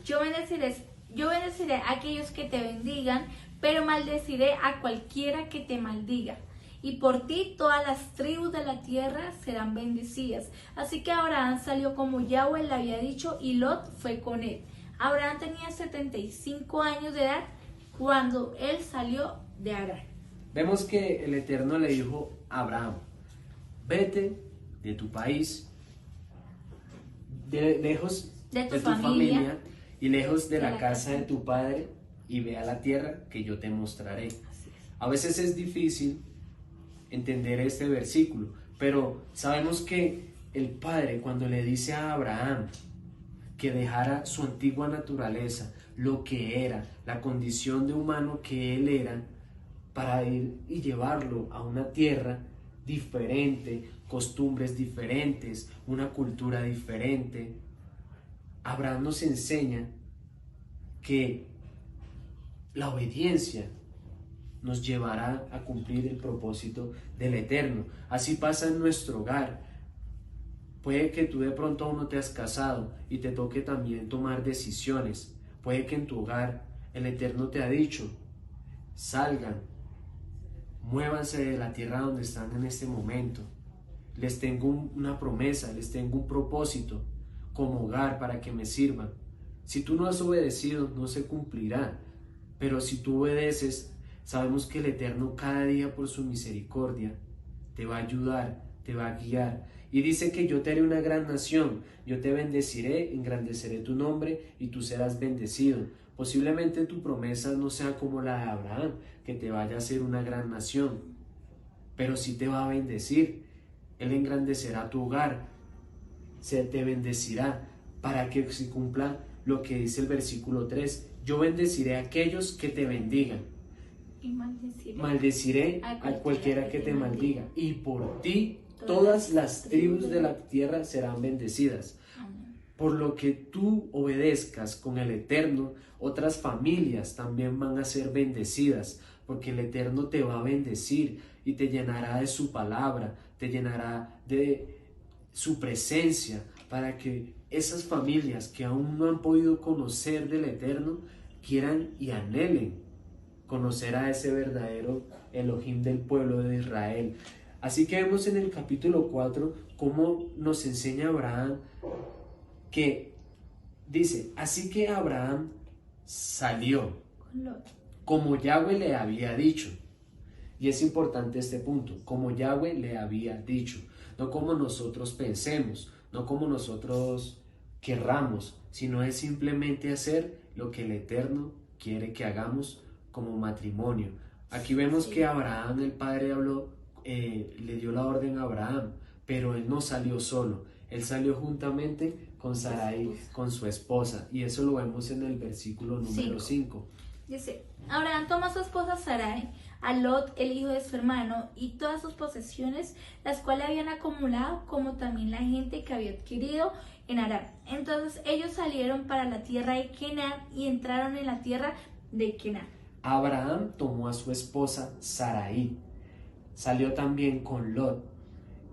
G: Yo bendeciré a aquellos que te bendigan, pero maldeciré a cualquiera que te maldiga. Y por ti todas las tribus de la tierra serán bendecidas. Así que Abraham salió como Yahweh le había dicho, y Lot fue con él. Abraham tenía 75 años de edad cuando él salió de Harán.
F: Vemos que el Eterno le dijo a Abraham, vete de tu país, lejos
G: de
F: de tu familia y lejos de la casa de tu padre, y ve a la tierra que yo te mostraré. A veces es difícil entender este versículo, pero sabemos que el Padre, cuando le dice a Abraham que dejara su antigua naturaleza, lo que era, la condición de humano que él era, para ir y llevarlo a una tierra diferente, costumbres diferentes, una cultura diferente, Abraham nos enseña que la obediencia nos llevará a cumplir el propósito del Eterno. Así pasa en nuestro hogar. Puede que tú de pronto aún no te has casado y te toque también tomar decisiones. Puede que en tu hogar el Eterno te ha dicho: salgan, muévanse de la tierra donde están en este momento. Les tengo una promesa, les tengo un propósito como hogar para que me sirvan. Si tú no has obedecido, no se cumplirá. Pero si tú obedeces, sabemos que el Eterno cada día por su misericordia te va a ayudar, te va a guiar. Y dice que yo te haré una gran nación, yo te bendeciré, engrandeceré tu nombre y tú serás bendecido. Posiblemente tu promesa no sea como la de Abraham, que te vaya a ser una gran nación, pero sí te va a bendecir. Él engrandecerá tu hogar, se te bendecirá, para que se cumpla lo que dice el versículo 3. Yo bendeciré a aquellos que te bendigan.
G: Y
F: maldeciré a cualquiera que te maldiga. Y por ti todas las tribus de la tierra serán bendecidas. Por lo que tú obedezcas con el Eterno, otras familias también van a ser bendecidas, porque el Eterno te va a bendecir y te llenará de su palabra, te llenará de su presencia, para que esas familias que aún no han podido conocer del Eterno quieran y anhelen conocer a ese verdadero Elohim del pueblo de Israel. Así que vemos en el capítulo 4 cómo nos enseña Abraham, que dice: así que Abraham salió como Yahweh le había dicho. Y es importante este punto: como Yahweh le había dicho, no como nosotros pensemos, no como nosotros querramos, sino es simplemente hacer lo que el Eterno quiere que hagamos como matrimonio. Aquí vemos que Abraham, el padre, le dio la orden a Abraham, pero él no salió solo, él salió juntamente con Sarai, con su esposa, y eso lo vemos en el versículo número 5.
G: Dice: Abraham tomó a su esposa Sarai, a Lot, el hijo de su hermano, y todas sus posesiones, las cuales habían acumulado, como también la gente que había adquirido en Harán. Entonces ellos salieron para la tierra de Canaán y entraron en la tierra de Canaán.
F: Abraham tomó a su esposa Sarai, salió también con Lot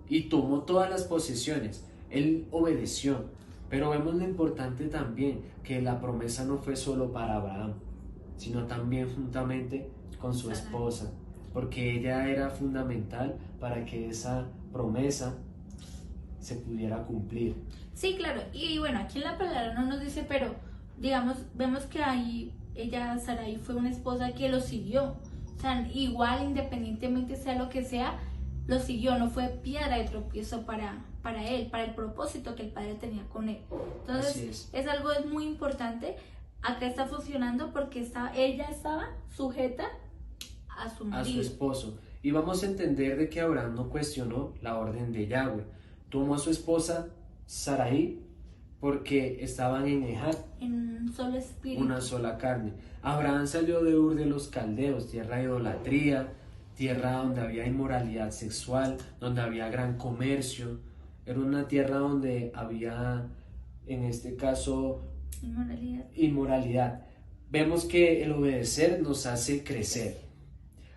F: y tomó todas las posesiones. Él obedeció, pero vemos lo importante también, que la promesa no fue solo para Abraham, sino también juntamente con su esposa, porque ella era fundamental para que esa promesa se pudiera cumplir.
G: Sí, claro, y bueno, aquí en la palabra no nos dice, pero digamos, vemos que ahí ella, Sarai, fue una esposa que lo siguió. O sea, igual, independientemente sea lo que sea, lo siguió, no fue piedra de tropiezo para él, para el propósito que el padre tenía con él. Entonces, es algo muy importante. Acá está funcionando porque ella estaba sujeta a su marido,
F: a su esposo. Y vamos a entender de que Abraham no cuestionó la orden de Yahweh. Tomó a su esposa Sarai porque estaban en Ejad,
G: en un solo espíritu,
F: una sola carne. Abraham salió de Ur de los Caldeos, tierra de idolatría, tierra donde había inmoralidad sexual, donde había gran comercio. Era una tierra donde había, en este caso, inmoralidad. Vemos que el obedecer nos hace crecer.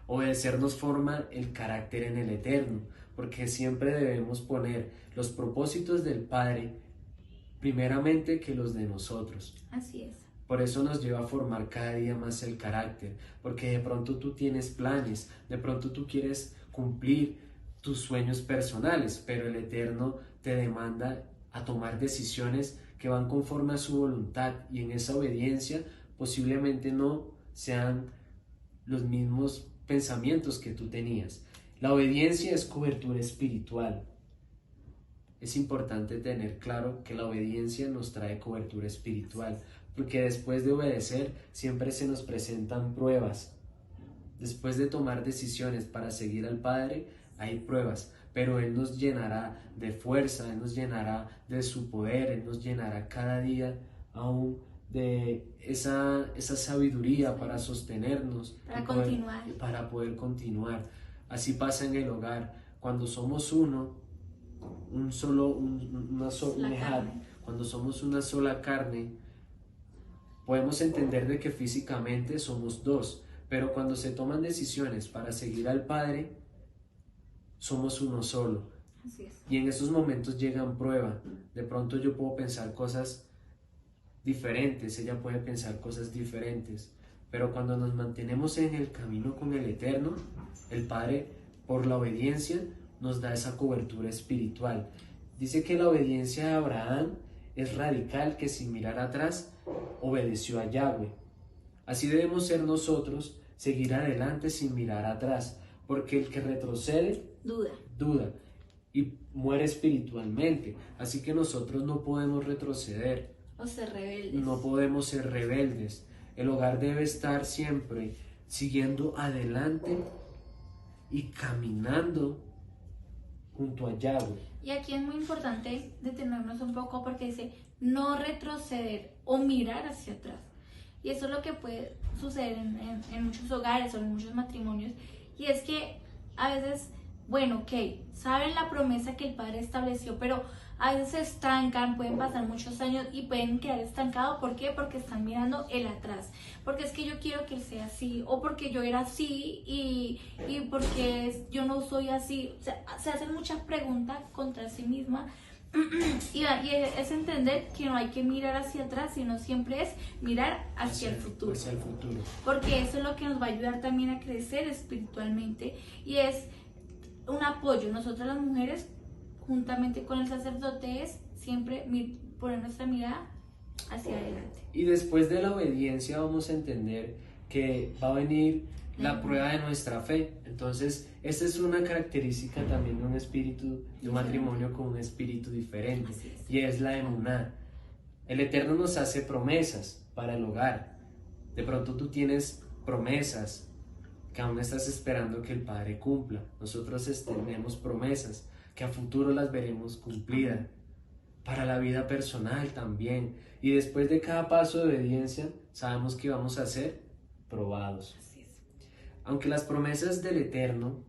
F: Obedecer nos forma el carácter en el Eterno, porque siempre debemos poner los propósitos del Padre primeramente que los de nosotros.
G: Así es.
F: Por eso nos lleva a formar cada día más el carácter, porque de pronto tú tienes planes, de pronto tú quieres cumplir tus sueños personales, pero el Eterno te demanda a tomar decisiones que van conforme a su voluntad, y en esa obediencia posiblemente no sean los mismos pensamientos que tú tenías. La obediencia es cobertura espiritual. Es importante tener claro que la obediencia nos trae cobertura espiritual, porque después de obedecer siempre se nos presentan pruebas. Después de tomar decisiones para seguir al Padre, hay pruebas, pero Él nos llenará de fuerza, Él nos llenará de su poder, Él nos llenará cada día aún de esa sabiduría para sostenernos, para poder continuar. Así pasa en el hogar, cuando somos cuando somos una sola carne, podemos entender de que físicamente somos dos, pero cuando se toman decisiones para seguir al Padre, somos uno solo.
G: Así es.
F: Y en esos momentos llegan pruebas. De pronto yo puedo pensar cosas diferentes, ella puede pensar cosas diferentes, pero cuando nos mantenemos en el camino con el Eterno, el Padre, por la obediencia, nos da esa cobertura espiritual. Dice que la obediencia de Abraham es radical, que sin mirar atrás obedeció a Yahweh. Así debemos ser nosotros, seguir adelante sin mirar atrás, porque el que retrocede duda y muere espiritualmente. Así que nosotros no podemos retroceder.
G: O ser rebeldes.
F: No podemos ser rebeldes. El hogar debe estar siempre siguiendo adelante y caminando junto a Yahweh.
G: Y aquí es muy importante detenernos un poco porque dice no retroceder o mirar hacia atrás. Y eso es lo que puede suceder en muchos hogares o en muchos matrimonios. Y es que a veces, bueno, ok, saben la promesa que el Padre estableció, pero a veces se estancan, pueden pasar muchos años y pueden quedar estancados. ¿Por qué? Porque están mirando el atrás. Porque es que yo quiero que él sea así, o porque yo era así y porque yo no soy así. O sea, se hacen muchas preguntas contra sí misma. Y es entender que no hay que mirar hacia atrás, sino siempre es mirar hacia el futuro. Porque eso es lo que nos va a ayudar también a crecer espiritualmente y es un apoyo. Nosotras las mujeres, juntamente con el sacerdote, es siempre poner nuestra mirada hacia adelante.
F: Y después de la obediencia vamos a entender que va a venir la prueba de nuestra fe. Entonces, esta es una característica también de un espíritu, de un matrimonio con un espíritu diferente, y es la emuná. El Eterno nos hace promesas para el hogar. De pronto tú tienes promesas que aún estás esperando que el Padre cumpla. Nosotros tenemos promesas que a futuro las veremos cumplidas. Para la vida personal también. Y después de cada paso de obediencia, sabemos que vamos a ser probados. Aunque las promesas del Eterno,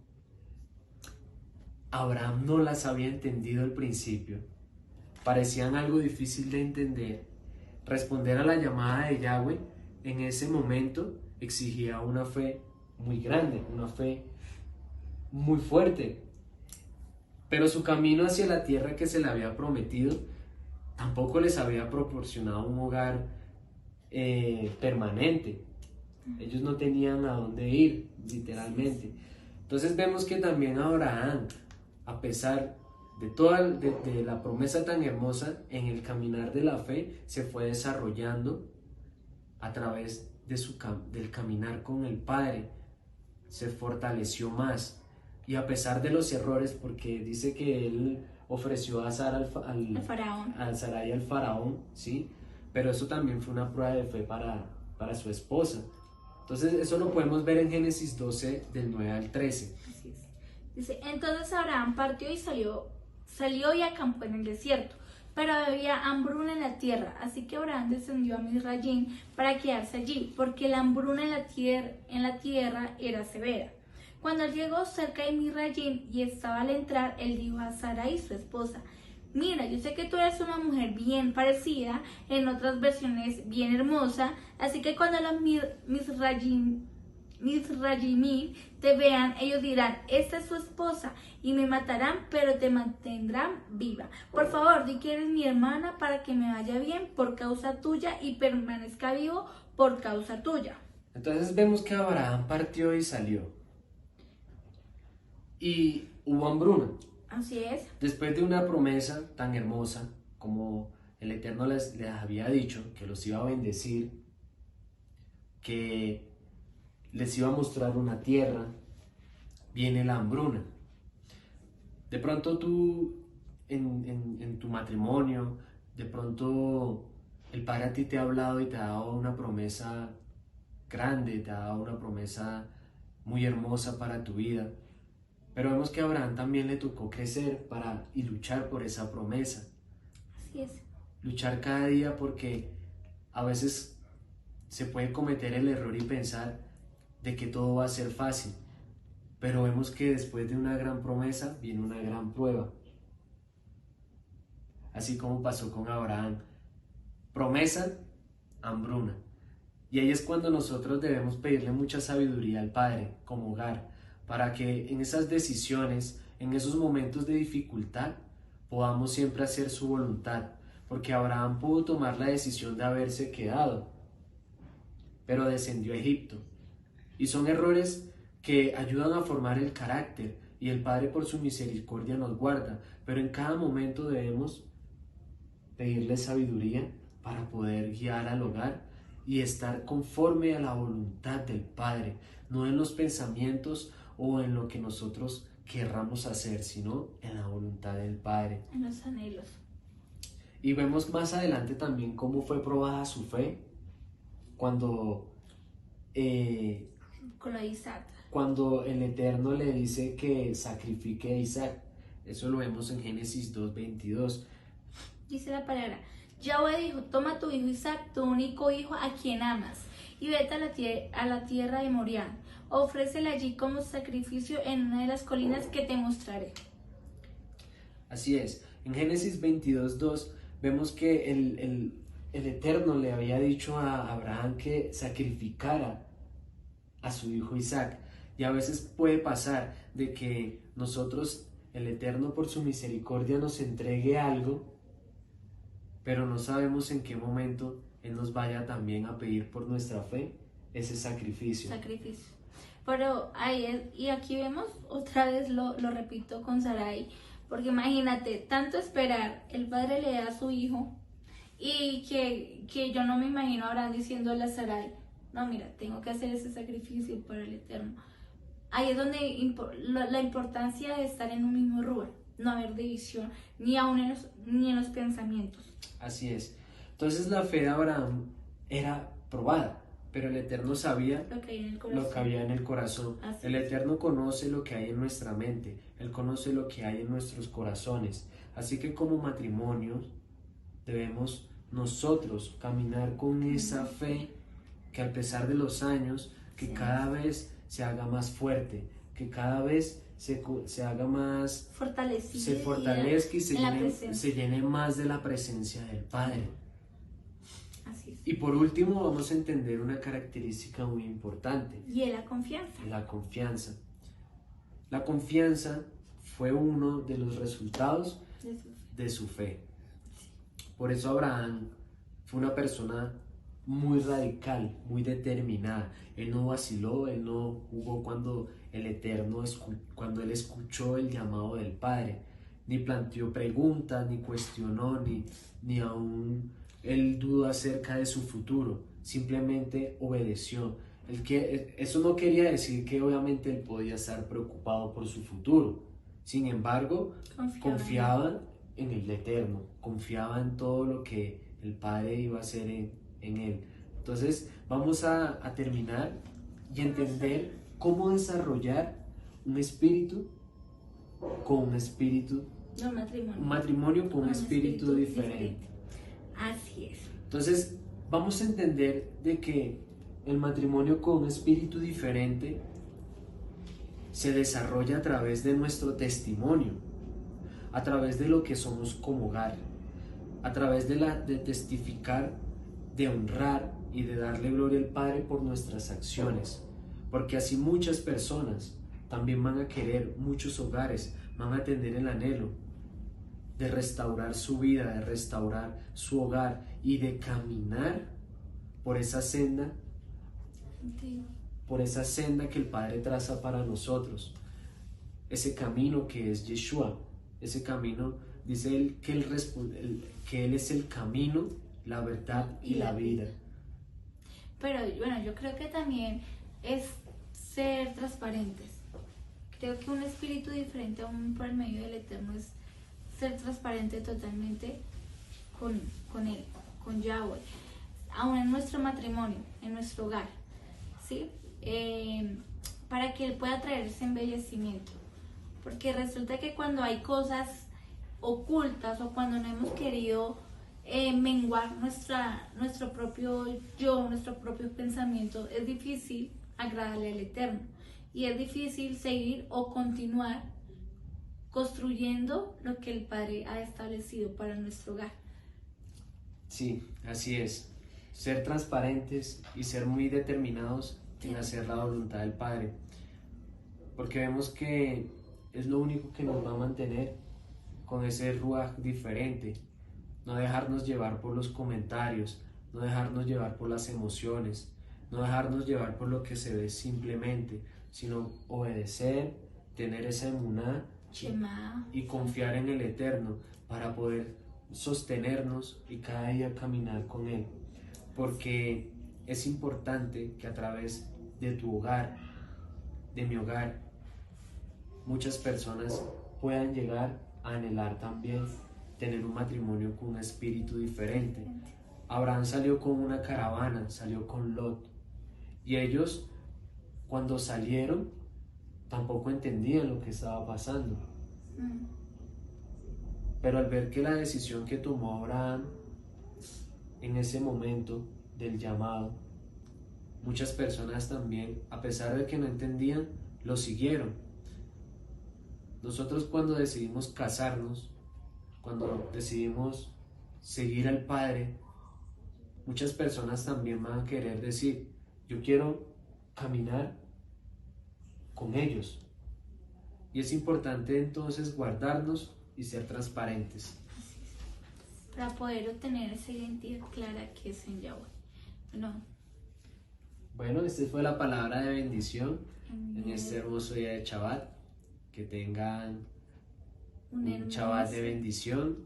F: Abraham no las había entendido al principio, parecían algo difícil de entender. Responder a la llamada de Yahweh en ese momento exigía una fe muy grande, una fe muy fuerte. Pero su camino hacia la tierra que se le había prometido tampoco les había proporcionado un hogar permanente. Ellos no tenían a dónde ir, literalmente. Entonces vemos que también Abraham, a pesar de la promesa tan hermosa, en el caminar de la fe se fue desarrollando a través del caminar con el Padre. Se fortaleció más. Y a pesar de los errores, porque dice que él ofreció a Sara al
G: faraón.
F: Al Sarai al faraón, ¿sí? Pero eso también fue una prueba de fe para su esposa. Entonces eso lo podemos ver en Génesis 12, del 9 al 13.
G: Así es. Dice, entonces Abraham partió y salió y acampó en el desierto, pero había hambruna en la tierra, así que Abraham descendió a Misrayim para quedarse allí, porque la hambruna en la tierra era severa. Cuando él llegó cerca de Misrayim y estaba al entrar, él dijo a Sarai, su esposa, mira, yo sé que tú eres una mujer bien parecida, en otras versiones bien hermosa, así que cuando los Misrayimí te vean, ellos dirán, esta es su esposa, y me matarán, pero te mantendrán viva. Por favor, di que eres mi hermana para que me vaya bien por causa tuya y permanezca vivo por causa tuya.
F: Entonces vemos que Abraham partió y salió. Y hubo hambruna.
G: Así es.
F: Después de una promesa tan hermosa como el Eterno les había dicho, que los iba a bendecir, que les iba a mostrar una tierra, viene la hambruna. De pronto tú, en tu matrimonio, de pronto el Padre a ti te ha hablado y te ha dado una promesa grande, te ha dado una promesa muy hermosa para tu vida. Pero vemos que a Abraham también le tocó crecer y luchar por esa promesa.
G: Así es.
F: Luchar cada día, porque a veces se puede cometer el error y pensar de que todo va a ser fácil. Pero vemos que después de una gran promesa viene una gran prueba. Así como pasó con Abraham. Promesa, hambruna. Y ahí es cuando nosotros debemos pedirle mucha sabiduría al Padre como hogar, para que en esas decisiones, en esos momentos de dificultad, podamos siempre hacer su voluntad. Porque Abraham pudo tomar la decisión de haberse quedado, pero descendió a Egipto. Y son errores que ayudan a formar el carácter, y el Padre por su misericordia nos guarda, pero en cada momento debemos pedirle sabiduría para poder guiar al hogar y estar conforme a la voluntad del Padre, no en los pensamientos o en lo que nosotros querramos hacer, sino en la voluntad del Padre.
G: En los anhelos.
F: Y vemos más adelante también cómo fue probada su fe cuando
G: Con lo de Isaac.
F: cuando el Eterno le dice que sacrifique a Isaac. Eso lo vemos en Génesis 2:22.
G: Dice la palabra: Yahweh dijo, toma tu hijo Isaac, tu único hijo a quien amas, y vete a la tierra de Moriah. Ofrécele allí como sacrificio en una de las colinas que te mostraré.
F: Así es. En Génesis 22:2 vemos que el Eterno le había dicho a Abraham que sacrificara a su hijo Isaac. Y a veces puede pasar de que nosotros, el Eterno por su misericordia, nos entregue algo, pero no sabemos en qué momento Él nos vaya también a pedir por nuestra fe ese sacrificio.
G: Pero y aquí vemos otra vez, lo repito con Sarai, porque imagínate, tanto esperar, el padre le da a su hijo, y que yo no me imagino ahora diciéndole a Sarai, no, mira, tengo que hacer ese sacrificio para el Eterno. Ahí es donde la importancia de estar en un mismo rubro, no haber división, ni aún ni en los pensamientos.
F: Así es. Entonces la fe de Abraham era probada, pero el Eterno sabía
G: Lo que hay en el
F: lo
G: corazón.
F: que había en el corazón.
G: Así
F: El
G: es.
F: Eterno conoce lo que hay en nuestra mente, Él conoce lo que hay en nuestros corazones. Así que como matrimonio debemos nosotros caminar con esa fe que a pesar de los años, que
G: Sí.
F: cada vez se haga más fuerte, que cada vez se haga más,
G: Fortalecida.
F: se fortalezca y
G: en la presencia.
F: se llene más de la presencia del Padre.
G: Así es.
F: Y por último vamos a entender una característica muy importante,
G: Y en la confianza.
F: la confianza. La confianza fue uno de los resultados
G: de su fe.
F: de su fe. Por eso Abraham fue una persona muy radical, muy determinada. Él no vaciló, él no jugó cuando cuando él escuchó el llamado del Padre, ni planteó preguntas, ni cuestionó, ni aún él dudó acerca de su futuro, simplemente obedeció. Eso no quería decir que obviamente él podía estar preocupado por su futuro. Sin embargo, confiaba en el Eterno, confiaba en todo lo que el Padre iba a hacer en él. Entonces vamos a terminar y entender cómo desarrollar un espíritu con un espíritu,
G: No, matrimonio.
F: un matrimonio con un espíritu diferente.
G: Así es.
F: Entonces vamos a entender de que el matrimonio con un espíritu diferente se desarrolla a través de nuestro testimonio, a través de lo que somos como hogar, a través de testificar, de honrar y de darle gloria al Padre por nuestras acciones, porque así muchas personas también van a querer, muchos hogares van a tener el anhelo de restaurar su vida, de restaurar su hogar y de caminar por esa senda, que el Padre traza para nosotros, ese camino que es Yeshua, ese camino, dice él que él es el camino, la verdad y la vida.
G: Pero bueno, yo creo que también es ser transparentes. Creo que un espíritu diferente aún por el medio del Eterno es ser transparente totalmente con Él, con Yahweh, aún en nuestro matrimonio, en nuestro hogar, ¿sí? Para que Él pueda traer ese embellecimiento. Porque resulta que cuando hay cosas ocultas o cuando no hemos querido menguar nuestro propio yo, nuestro propio pensamiento, es difícil agradarle al Eterno. Y es difícil seguir o continuar construyendo lo que el Padre ha establecido para nuestro hogar.
F: Sí, así es. Ser transparentes y ser muy determinados en hacer la voluntad del Padre. Porque vemos que es lo único que nos va a mantener con ese ruaj diferente. No dejarnos llevar por los comentarios, no dejarnos llevar por las emociones, no dejarnos llevar por lo que se ve simplemente, sino obedecer, tener esa emuná y confiar en el Eterno para poder sostenernos y cada día caminar con Él. Porque es importante que a través de tu hogar, de mi hogar, muchas personas puedan llegar a anhelar también tener un matrimonio con un espíritu diferente. Abraham salió con una caravana, salió con Lot, y ellos cuando salieron tampoco entendían lo que estaba pasando. Pero al ver que la decisión que tomó Abraham en ese momento del llamado, muchas personas también, a pesar de que no entendían, lo siguieron. Nosotros cuando decidimos casarnos, cuando decidimos seguir al Padre, muchas personas también van a querer decir, yo quiero caminar con ellos. Y es importante entonces guardarnos y ser transparentes.
G: Para poder obtener esa identidad clara que es en Yahweh.
F: Bueno, esta fue la palabra de bendición en este hermoso día de Shabbat. Que tengan un Shabbat de bendición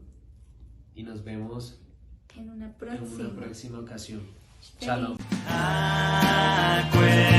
F: y nos vemos
G: en una
F: próxima ocasión. Shalom.
E: Acuérdate